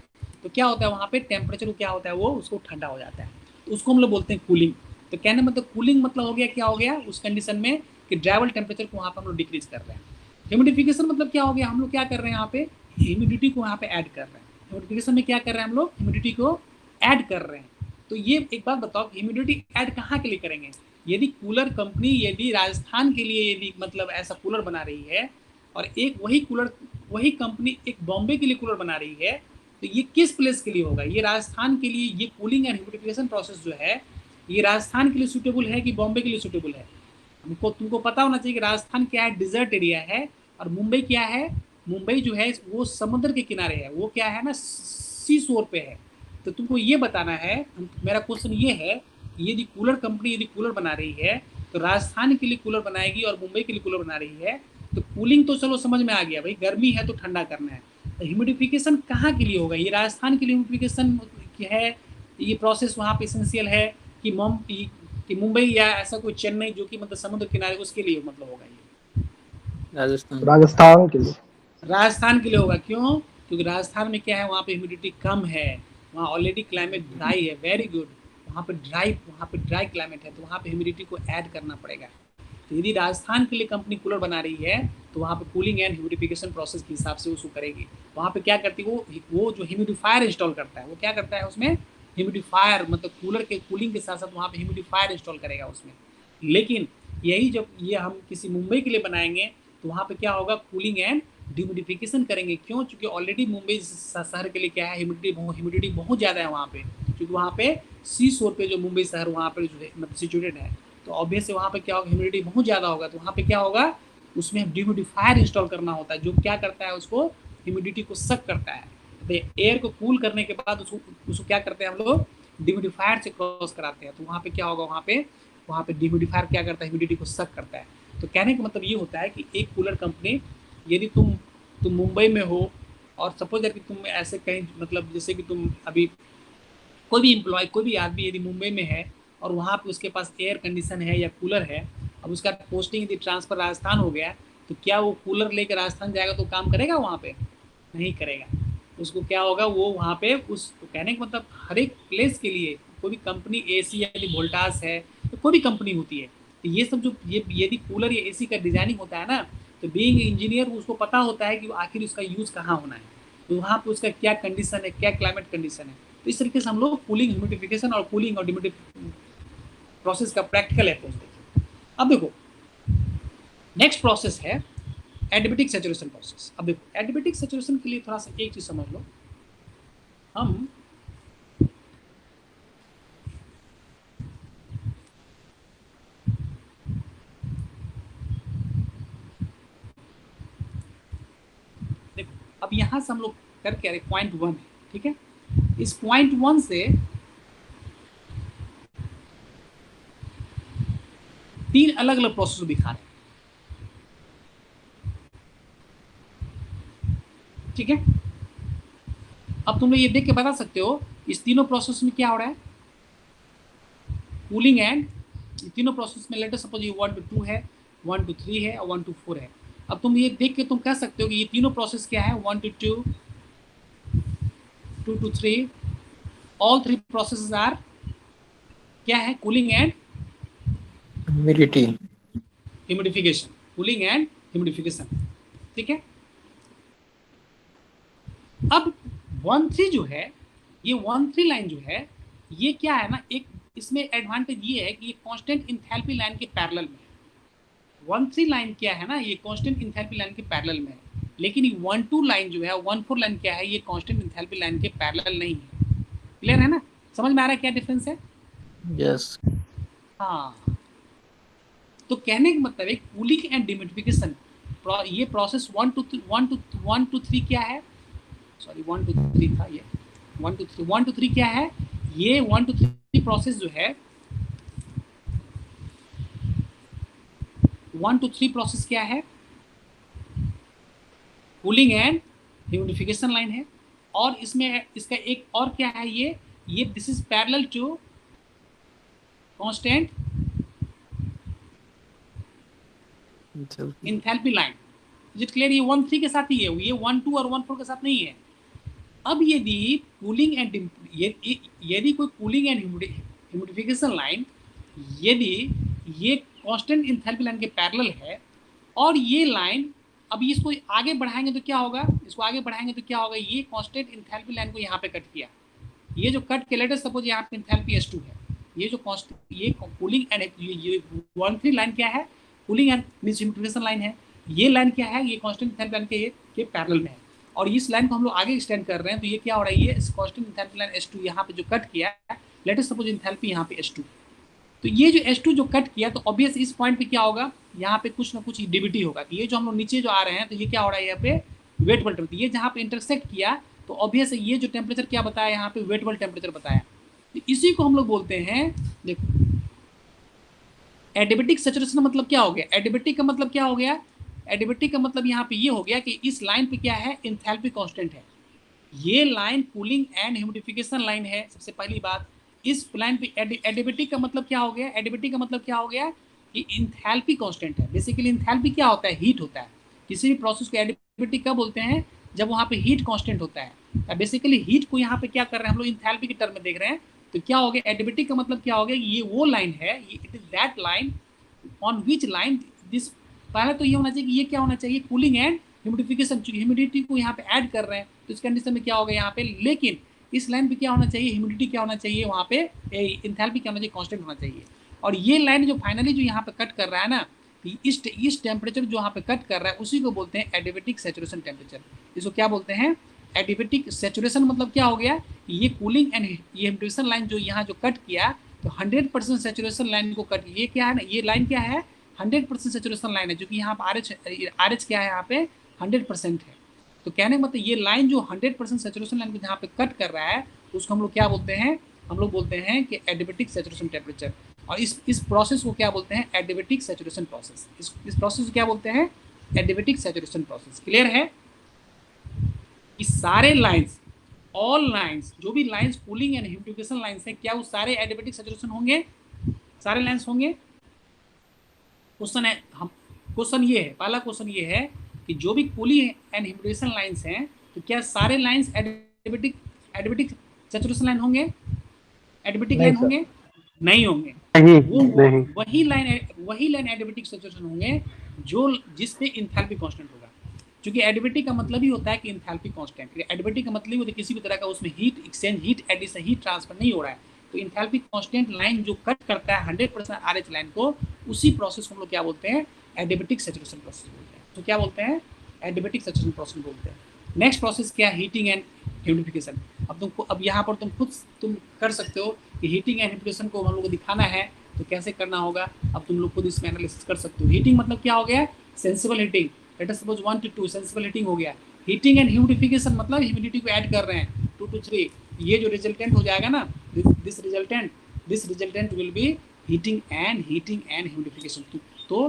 तो क्या होता है वहाँ पे टेम्परेचर क्या होता है, वो उसको ठंडा हो जाता है। तो उसको हम लोग बोलते हैं कूलिंग। तो कहने मतलब कूलिंग मतलब हो गया, क्या हो गया उस कंडीशन में कि ड्राइवल टेम्परेचर को वहाँ पर हम लोग डिक्रीज कर रहे हैं। ह्यूमिडिफिकेशन मतलब क्या हो गया, हम लोग क्या कर रहे हैं यहाँ पे, ह्यूमिडिटी को यहाँ पे ऐड कर रहे हैं। ह्यूमिडिफिकेशन में क्या कर रहे हैं हम लोग, ह्यूमिडिटी को ऐड कर रहे हैं। तो ये एक बात बताओ, ह्यूमिडिटी ऐड कहाँ के लिए करेंगे? यदि कूलर कंपनी यदि राजस्थान के लिए यदि मतलब ऐसा कूलर बना रही है, और एक वही कंपनी एक बॉम्बे के लिए कूलर बना रही है, तो ये किस प्लेस के लिए होगा? ये राजस्थान के लिए ये कूलिंग एंड ह्यूमिडिफिकेशन प्रोसेस जो है, ये राजस्थान के लिए सूटेबल है कि बॉम्बे के लिए सूटेबल है? हमको तुमको पता होना चाहिए कि राजस्थान क्या है, डिजर्ट एरिया है, और मुंबई क्या है, मुंबई जो है वो समुद्र के किनारे है, वो क्या है ना, सी शोर पे है। तो तुमको ये बताना है, मेरा क्वेश्चन ये है, यदि कूलर कंपनी यदि कूलर बना रही है तो राजस्थान के लिए कूलर बनाएगी और मुंबई के लिए कूलर बना रही है, तो कूलिंग तो चलो समझ में आ गया भाई, गर्मी है तो ठंडा करना है। तो ह्यूमिडिफिकेशन कहाँ के लिए होगा, ये राजस्थान के लिए ह्यूमिडिफिकेशन है, ये प्रोसेस वहाँ पे इसेंशियल है, कि कि मुंबई या ऐसा कोई चेन्नई जो कि मतलब समुद्र किनारे, उसके लिए मतलब होगा ये। राजस्थान। राजस्थान के लिए। राजस्थान के लिए होगा, क्यों? क्योंकि राजस्थान में क्या है, वहाँ पे ह्यूमिडिटी कम है, वहाँ ऑलरेडी क्लाइमेट ड्राई है, वेरी गुड, वहाँ पे ड्राई क्लाइमेट है, तो वहाँ पे ह्यूमिडिटी को ऐड करना पड़ेगा। तो यदि राजस्थान के लिए कंपनी कूलर बना रही है तो वहाँ पे कूलिंग एंड ह्यूमिडिफिकेशन प्रोसेस के हिसाब से उसको करेगी। वहाँ पे क्या करती है, वो जो ह्यूमिडिफायर इंस्टॉल करता है, वो क्या करता है उसमें, ह्यूमिडिफायर मतलब कूलर के कूलिंग के साथ साथ वहाँ पे ह्यूमिडिफायर इंस्टॉल करेगा उसमें। लेकिन यही जब ये हम किसी मुंबई के लिए बनाएंगे तो वहाँ पे क्या होगा, कूलिंग एंड ह्यूमिडिफिकेशन करेंगे। क्यों? क्योंकि ऑलरेडी मुंबई शहर के लिए क्या है, ह्यूमिडिटी बहुत ज़्यादा है वहाँ पे, क्योंकि वहाँ पे सी शोर पे जो मुंबई शहर वहाँ पे जो है मतलब सिचुएटेड है, तो ऑब्वियस वहाँ पे क्या होगा, ह्यूमिडिटी बहुत ज़्यादा होगा, तो वहाँ पे क्या होगा, उसमें ह्यूमिडिफायर इंस्टॉल करना होता है, जो क्या करता है, उसको ह्यूमिडिटी को सक करता है। तो एयर को कूल करने के बाद उसको क्या करते हैं हम लोग, ह्यूमिडिफायर से क्रॉस कराते हैं, तो वहाँ पे क्या होगा, वहाँ पे ह्यूमिडिफायर क्या करता है, ह्यूमिडिटी को सक करता है। तो कहने का मतलब ये होता है कि एक कूलर कंपनी, यदि तुम मुंबई में हो, और सपोज दैट कि तुम ऐसे कहीं मतलब जैसे कि तुम अभी कोई भी इम्प्लॉय, कोई भी आदमी यदि मुंबई में है और वहाँ पे उसके पास एयर कंडीशन है या कूलर है, अब उसका पोस्टिंग यदि ट्रांसफर राजस्थान हो गया, तो क्या वो कूलर लेकर राजस्थान जाएगा तो काम करेगा वहाँ पे? नहीं करेगा। उसको क्या होगा, वो वहाँ पे उस, तो कहने का मतलब हर एक प्लेस के लिए कोई भी कंपनी, एसी यदि वोल्टास है, तो कोई भी कंपनी होती है, तो ये सब जो ये यदि कूलर या एसी का डिजाइनिंग होता है ना, तो बीइंग इंजीनियर उसको पता होता है कि आखिर उसका यूज़ कहाँ होना है, तो वहाँ पे उसका क्या कंडीशन है, क्या क्लाइमेट कंडीशन है। तो इस तरीके से हम लोग कूलिंग, ह्यूमिडिफिकेशन और कूलिंग और प्रोसेस का प्रैक्टिकल अप्रोच देखिए। अब देखो नेक्स्ट प्रोसेस है एडिबेटिक सेचुरेशन प्रोसेस। अब देखो एडिबेटिक सेचुरेशन के लिए थोड़ा सा एक चीज समझ लो, हम देखो, अब यहां से हम लोग करके अरे पॉइंट 1 है, ठीक है, इस पॉइंट 1 से 3 अलग अलग प्रोसेस दिखा रहे हैं, ठीक है। अब तुम लोग ये देख के बता सकते हो इस तीनों प्रोसेस में क्या हो रहा है, कूलिंग एंड, तीनों प्रोसेस में लेटर सपोज ये 1 to 2 है, 1 to 3 है और 1 to 4 है। अब तुम ये देख के तुम कह सकते हो कि ये तीनों प्रोसेस क्या है, 1 to 2, 2 to 3, all 3 process are क्या है, cooling and humidity. Humidification, cooling and humidification, ठीक है। अब 1-3 जो है, ये 1-3 लाइन जो है, ये क्या है ना, एक इसमें एडवांटेज ये है कि ये कांस्टेंट इंथैल्पी लाइन के पैरेलल में है। 1-3 लाइन क्या है ना, ये कांस्टेंट इंथैल्पी लाइन के पैरेलल में है, लेकिन ये 1-2 लाइन जो है, 1-4 लाइन क्या है, ये कांस्टेंट इंथैल्पी लाइन के पैरेलल नहीं है। क्लियर है ना? समझ में आ रहा है क्या डिफरेंस है? यस। हाँ, तो कहने का मतलब है कूलिंग एंड डिमिडिफिकेशन, ये प्रोसेस 1 to 3 क्या है, सॉरी 1 to 3 था ये, 1 to 3 क्या है, ये 1 to 3 प्रोसेस जो है, 1 to 3 प्रोसेस क्या है, कूलिंग एंड ह्यूमिडिफिकेशन लाइन है। और इसमें इसका एक और क्या है, ये this is parallel to constant enthalpy line. Is it clear? ये 1-3 के साथ ही है, ये 1-2 और 1-4 के साथ नहीं है। अब यदि कूलिंग एंड यदि कोई कूलिंग एंड ह्यूमिडिफिकेशन लाइन, यदि ये कांस्टेंट इंथैल्पी लाइन के पैरेलल है, और ये लाइन, अब इसको आगे बढ़ाएंगे तो क्या होगा, इसको आगे बढ़ाएंगे तो क्या होगा, ये कांस्टेंट इंथैल्पी लाइन को यहाँ पे कट किया, ये जो कट के लेटर सपोज यहाँ पे इंथैल्पी S2 है, ये जो कांस्टेंट, ये कूलिंग एंड ये 1-3 लाइन क्या है, कूलिंग एंड ह्यूमिडिफिकेशन लाइन है, ये लाइन क्या है, ये कांस्टेंट इंथैल्पी लाइन के पैरेलल में है, और इस लाइन को हम लोग आगे एक्सटेंड कर रहे हैं, तो ये क्या हो रहा है, ये कांस्टेंट इंथैल्पी लाइन S2 यहाँ पे जो कट किया है, लेट अस सपोज इंथैल्पी यहाँ पे S2, तो ये जो H2 जो कट किया, तो ऑब्वियस इस पॉइंट पे क्या होगा, यहाँ पे कुछ ना कुछ डीबीटी होगा। तो ये जो हम लोग नीचे जो आ रहे हैं, तो ये क्या हो रहा है यहाँ पे वेट बल टेम्परेचर, ये जहाँ पे इंटरसेक्ट किया तो ऑब्वियस ये जो टेम्परेचर क्या बताया यहाँ पे वेट बल टेम्परेचर बताया। तो इसी को हम लोग बोलते हैं, देखो एडिबेटिक सैचुरेशन मतलब क्या हो गया, एडिबेटिक का मतलब क्या हो गया, एडिबेटिक का मतलब यहाँ पे ये हो गया कि इस लाइन पे क्या है, इंथैल्पी कांस्टेंट है। ये line cooling and humidification line है। सबसे पहली बात, इस लाइन पे एडिबेटिक का मतलब क्या हो गया, एडिबेटिक का मतलब क्या हो गया कि इंथैल्पी कांस्टेंट है। बेसिकली इंथैल्पी क्या होता है, हीट होता है। किसी भी प्रोसेस को एडिबेटिक कब बोलते हैं, जब वहाँ पे हीट कांस्टेंट होता है। बेसिकली हीट को यहाँ पे क्या कर रहे हैं हम लोग, इंथैल्पी के टर्म में देख रहे हैं। तो क्या हो गया, एडिबेटिक का मतलब क्या हो गया, ये वो लाइन है, it is that line on which line this, पहले तो ये होना चाहिए कि ये क्या होना चाहिए, कूलिंग एंड ह्यूमिडिफिकेशन, चूंकि ह्यूमिडिटी को यहाँ पे ऐड कर रहे हैं तो इस कंडीशन में क्या होगा यहाँ पे, लेकिन इस लाइन पे क्या होना चाहिए, ह्यूमिडिटी क्या होना चाहिए वहाँ पे, इंथैल्पी क्या होना चाहिए, कांस्टेंट होना चाहिए। और ये लाइन जो फाइनली जो यहाँ पे कट कर रहा है ना, इस टेम्परेचर जो यहाँ पे कट कर रहा है उसी को बोलते हैं एडिबेटिक सैचुरेशन टेम्परेचर। इसको क्या बोलते हैं, एडिबेटिक सैचुरेशन। मतलब क्या हो गया, ये कूलिंग एंड ये ह्यूमिडिफिकेशन लाइन जो यहाँ जो कट किया, तो 100% सैचुरेशन लाइन को कट, ये क्या है ना, ये लाइन क्या है, 100% सैचुरेशन लाइन है, जो कि यहाँ पर आर एच क्या है, यहाँ पे 100% है। तो कहने का मतलब ये लाइन जो 100% सैचुरेशन लाइन को जहाँ पे कट कर रहा है, उसको हम लोग क्या बोलते हैं, हम लोग बोलते हैं कि एडिबेटिक सैचुरेशन टेम्परेचर। और इस प्रोसेस को क्या बोलते हैं, एडिबेटिक सैचुरेशन प्रोसेस। इस प्रोसेस को क्या बोलते हैं, एडिबेटिक सैचुरेशन प्रोसेस। क्लियर है कि सारे लाइंस, ऑल लाइंस, जो भी lines cooling and humidification lines हैं, क्या वो सारे एडिबेटिक सैचुरेशन होंगे, सारे लाइंस होंगे। क्वेश्चन है, हम क्वेश्चन ये है, पहला क्वेश्चन ये है कि जो भी कूलिंग एंड ह्यूमिडिफिकेशन लाइंस हैं, तो क्या सारे लाइंस एडिबेटिक सैचुरेशन लाइन होंगे, एडिबेटिक लाइन होंगे, नहीं होंगे। नहीं वो वही लाइन एडिबेटिक सैचुरेशन होंगे जो जिस पे इंथैल्पी कांस्टेंट होगा। क्योंकि एडिबेटिक का मतलब ही होता है कि इंथैल्पी कांस्टेंट, एडिबेटिक का मतलब होता है किसी भी तरह का उसमें heat exchange, heat addition, heat transfer नहीं हो रहा है। तो इंथैल्पी कांस्टेंट लाइन जो कट करता है 100% आरएच लाइन को, उसी प्रोसेस को हम लोग क्या बोलते हैं, एडिबेटिक सैचुरेशन प्रोसेस बोलते हैं। तो क्या बोलते हैं, एडिबेटिक सैचुरेशन प्रोसेस बोलते हैं। नेक्स्ट प्रोसेस क्या है, हीटिंग एंड ह्यूमिडिफिकेशन। अब यहाँ पर तुम कर सकते हो कि हीटिंग एंड ह्यूमिडिफिकेशन को हम लोग को दिखाना है तो कैसे करना होगा। अब तुम लोग खुद इसमें एनालिसिस कर सकते हो। हीटिंग मतलब क्या हो गया, sensible heating, late us suppose 1 to 2 sensible heating हो गया। हीटिंग एंड ह्यूमिडिफिकेशन मतलब ह्यूमिडिटी को ऐड कर रहे हैं 2 to 3, ये जो रिजल्टेंट हो जाएगा ना, this resultant will be heating and humidification. तो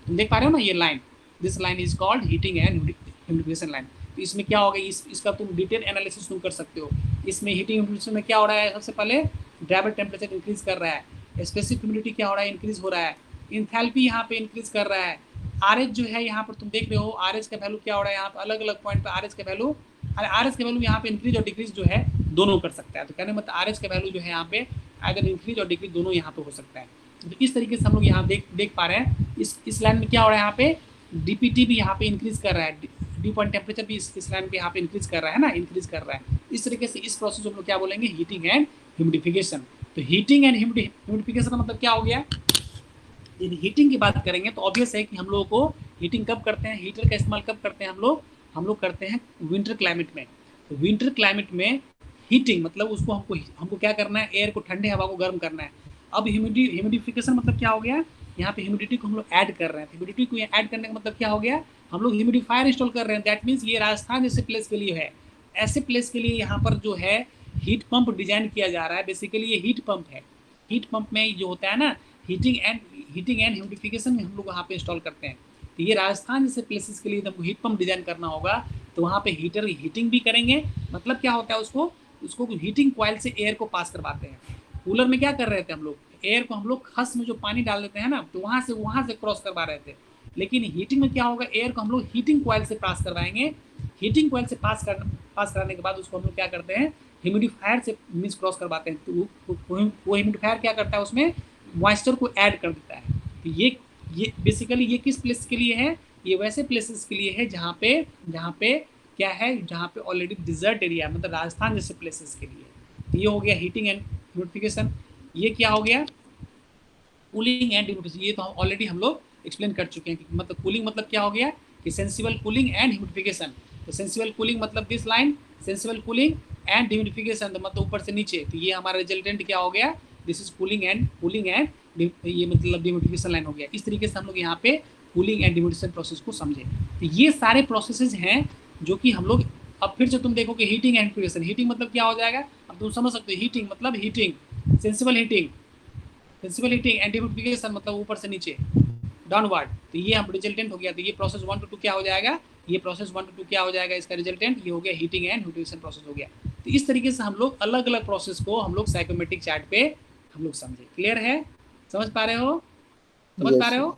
तुम देख पा रहे हो ना ये line, this line is called heating and humidification line. तो इसमें क्या होगा, इसका तुम डिटेल एनालिसिस तुम कर सकते हो। इसमें हीटिंग ह्यूमिडिफिकेशन में क्या हो रहा है, सबसे पहले ड्राइवर टेम्परेचर इंक्रीज कर रहा है, स्पेसिफिक ह्यूमिडिटी क्या हो रहा है, इंक्रीज हो रहा है, इंथैल्पी यहाँ पे इंक्रीज कर रहा है। आरएच जो है यहाँ पर तुम देख रहे हो, आरएच का वैल्यू क्या हो रहा है, यहाँ पर अलग अलग पॉइंट पर आरएच का वैल्यू यहाँ पे इंक्रीज और डिक्रीज जो है दोनों कर सकता है। तो कहने मतलब आरएच का वैल्यू जो है यहाँ पे अगर इंक्रीज और डिक्रीज दोनों यहाँ पे हो सकता है। तो इस तरीके से हम लोग यहाँ देख पा रहे हैं। इस लाइन में क्या हो रहा है, यहाँ पे डीपीटी भी यहाँ पे इंक्रीज कर रहा है, ड्यू पॉइंट टेम्परेचर भी इस लाइन पे यहाँ पे इंक्रीज कर रहा है ना, इंक्रीज कर रहा है। इस तरीके से इस प्रोसेस को हम लोग क्या बोलेंगे, हीटिंग एंड ह्यूमिडिफिकेशन। तो हीटिंग एंड ह्यूमिडिफिकेशन का मतलब क्या हो गया, यदि हीटिंग की बात करेंगे तो ऑब्वियस है कि हम लोगों को हीटिंग कब करते हैं, हीटर का इस्तेमाल कब करते हैं हम लोग करते हैं विंटर क्लाइमेट में। तो विंटर क्लाइमेट में हीटिंग मतलब उसको हमको क्या करना है, एयर को, ठंडे हवा को गर्म करना है। अब ह्यूमिडिफिकेशन मतलब क्या हो गया, यहाँ पे ह्यूमिडिटी को हम लोग ऐड कर रहे हैं। ह्यूमिडिटी को ऐड करने का मतलब क्या हो गया, हम लोग ह्यूमिडिफायर इंस्टॉल कर रहे हैं। दैट मीन्स ये राजस्थान जैसे प्लेस के लिए है, ऐसे प्लेस के लिए यहाँ पर जो है हीट पंप डिजाइन किया जा रहा है। बेसिकली ये हीट पंप है। हीट पंप में जो होता है ना, हीटिंग एंड ह्यूमिडिफिकेशन में हम लोग वहाँ पे इंस्टॉल करते हैं। तो ये राजस्थान जैसे प्लेसेस के लिए हमको हीट पंप डिजाइन करना होगा, तो वहाँ पे हीटिंग भी करेंगे। मतलब क्या होता है, उसको हीटिंग कॉइल से एयर को पास करवाते हैं। कूलर में क्या कर रहे थे हम लोग, एयर को हम लोग खस में जो पानी डाल देते हैं ना, तो वहाँ से क्रॉस करवा रहे थे। लेकिन हीटिंग में क्या होगा, एयर को हम लोग हीटिंग कॉइल से पास करवाएंगे। हीटिंग कॉइल से पास कराने के बाद उसको हम लोग क्या करते हैं, ह्यूमिडिफायर से मीन्स क्रॉस करवाते हैं। तो वो ह्यूमिडिफायर क्या करता है, उसमें मॉइस्चर को ऐड कर देता है। तो ये बेसिकली ये किस प्लेस के लिए है, ये वैसे प्लेसेस के लिए है जहाँ पे क्या है, जहाँ पे ऑलरेडी डिजर्ट एरिया, मतलब राजस्थान जैसे प्लेसेस के लिए। तो ये हो गया हीटिंग एंड ह्यूमिडिफिकेशन। ये क्या हो गया, कूलिंग एंड ह्यूमिडिफिकेशन। ये तो ऑलरेडी हम लोग एक्सप्लेन कर चुके हैं कि मतलब कूलिंग मतलब क्या हो गया कि सेंसिबल कूलिंग एंड ह्यूमिडिफिकेशन। तो सेंसिबल कूलिंग मतलब this line, sensible cooling and humidification मतलब ऊपर से नीचे। तो ये हमारा रिजल्टेंट क्या हो गया, दिस इज कूलिंग एंड ये मतलब डिमोटिफिकेशन लाइन हो गया। इस तरीके से हम लोग यहाँ पे कूलिंग एंड डिमोटिफिकेशन प्रोसेस को समझे। तो ये सारे प्रोसेसेस हैं जो कि हम लोग, अब फिर से तुम देखोगे हीटिंग एंड प्यूरेशन। हीटिंग मतलब क्या हो जाएगा, अब तुम समझ सकते हो, हीटिंग मतलब हीटिंग, सेंसिबल हीटिंग एंड डिमोटिफिकेशन मतलब ऊपर से नीचे डाउनवर्ड। तो ये हम रिजल्टेंट हो गया। तो ये प्रोसेस 1 to 2 क्या हो जाएगा, ये प्रोसेस 1 to 2 क्या हो जाएगा, इसका रिजल्टेंट ये हो गया हीटिंग एंड न्यूट्रिशन प्रोसेस हो गया। तो इस तरीके से हम लोग अलग अलग प्रोसेस को हम लोग साइकोमेट्रिक चार्ट पे हम लोग समझे। क्लियर है, समझ पा रहे हो, समझ पा रहे हो?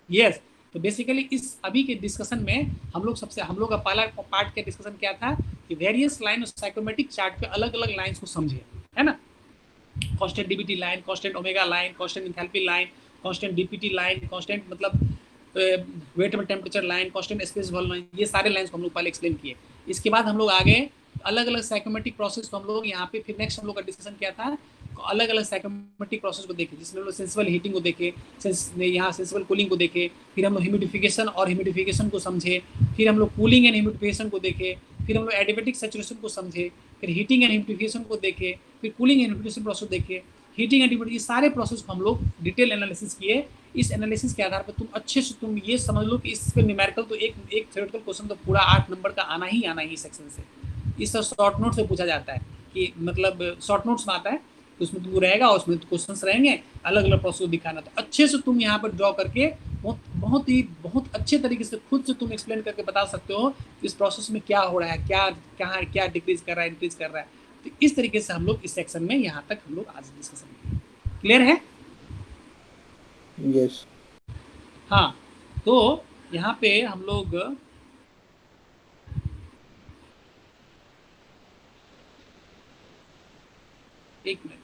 यस। तो बेसिकली इस अभी के डिस्कशन में हम लोग का पहला पार्ट के डिस्कशन क्या था कि various line of psychrometric chart पे अलग अलग लाइंस को समझे, है ना। Constant DBT line, constant omega line, constant enthalpy line, constant DPT line, constant मतलब wet bulb temperature line, constant space volume line, ये सारे लाइंस को हम लोग पहले एक्सप्लेन किए। इसके बाद हम लोग आगे अलग अलग साइकोमेट्रिक प्रोसेस को हम लोग यहाँ पे फिर नेक्स्ट हम लोग का डिस्कशन क्या था, अलग अलग साइकोमेट्रिक प्रोसेस को देखे, जिसमें हम लोग सेंसिबल हीटिंग को देखे, यहाँ सेंसिबल कूलिंग को देखे, फिर हम लोग ह्यूमिडिफिकेशन और ह्यूमिडिफिकेशन को समझे, फिर हम लोग कूलिंग एंड ह्यूमिडिफिकेशन को देखे, फिर हम लोग एडियाबेटिक सैचुरेशन को समझे, फिर हीटिंग एंड ह्यूमिडिफिकेशन को देखे, फिर कूलिंग एंड ह्यूमिडिफिकेशन प्रोसेस देखे, हीटिंग एंड ह्यूमिडिफिकेशन, सारे प्रोसेस को हम लोग डिटेल एनालिसिस किए। इस एनालिसिस के आधार पर तुम अच्छे से तुम ये समझ लो कि इस पे न्यूमेरिकल तो एक थ्योरेटिकल क्वेश्चन तो पूरा 8 नंबर का आना ही सेक्शन से। इस शॉर्ट नोट से पूछा जाता है कि मतलब शॉर्ट नोट्स में आता है, तो उसमें तुमको रहेगा और उसमें क्वेश्चंस रहेंगे, अलग अलग प्रोसेस दिखाना। तो अच्छे से तुम यहाँ पर ड्रॉ करके बहुत अच्छे तरीके से खुद से तुम एक्सप्लेन करके बता सकते हो इस प्रोसेस में क्या हो रहा है, क्या डिक्रीज कर रहा है, इंक्रीज कर रहा है। तो इस तरीके से हम लोग इस सेक्शन में यहाँ तक हम लोग आज डिस्कशन। क्लियर है? यस। हाँ, तो यहाँ पे हम लोग एक मिनट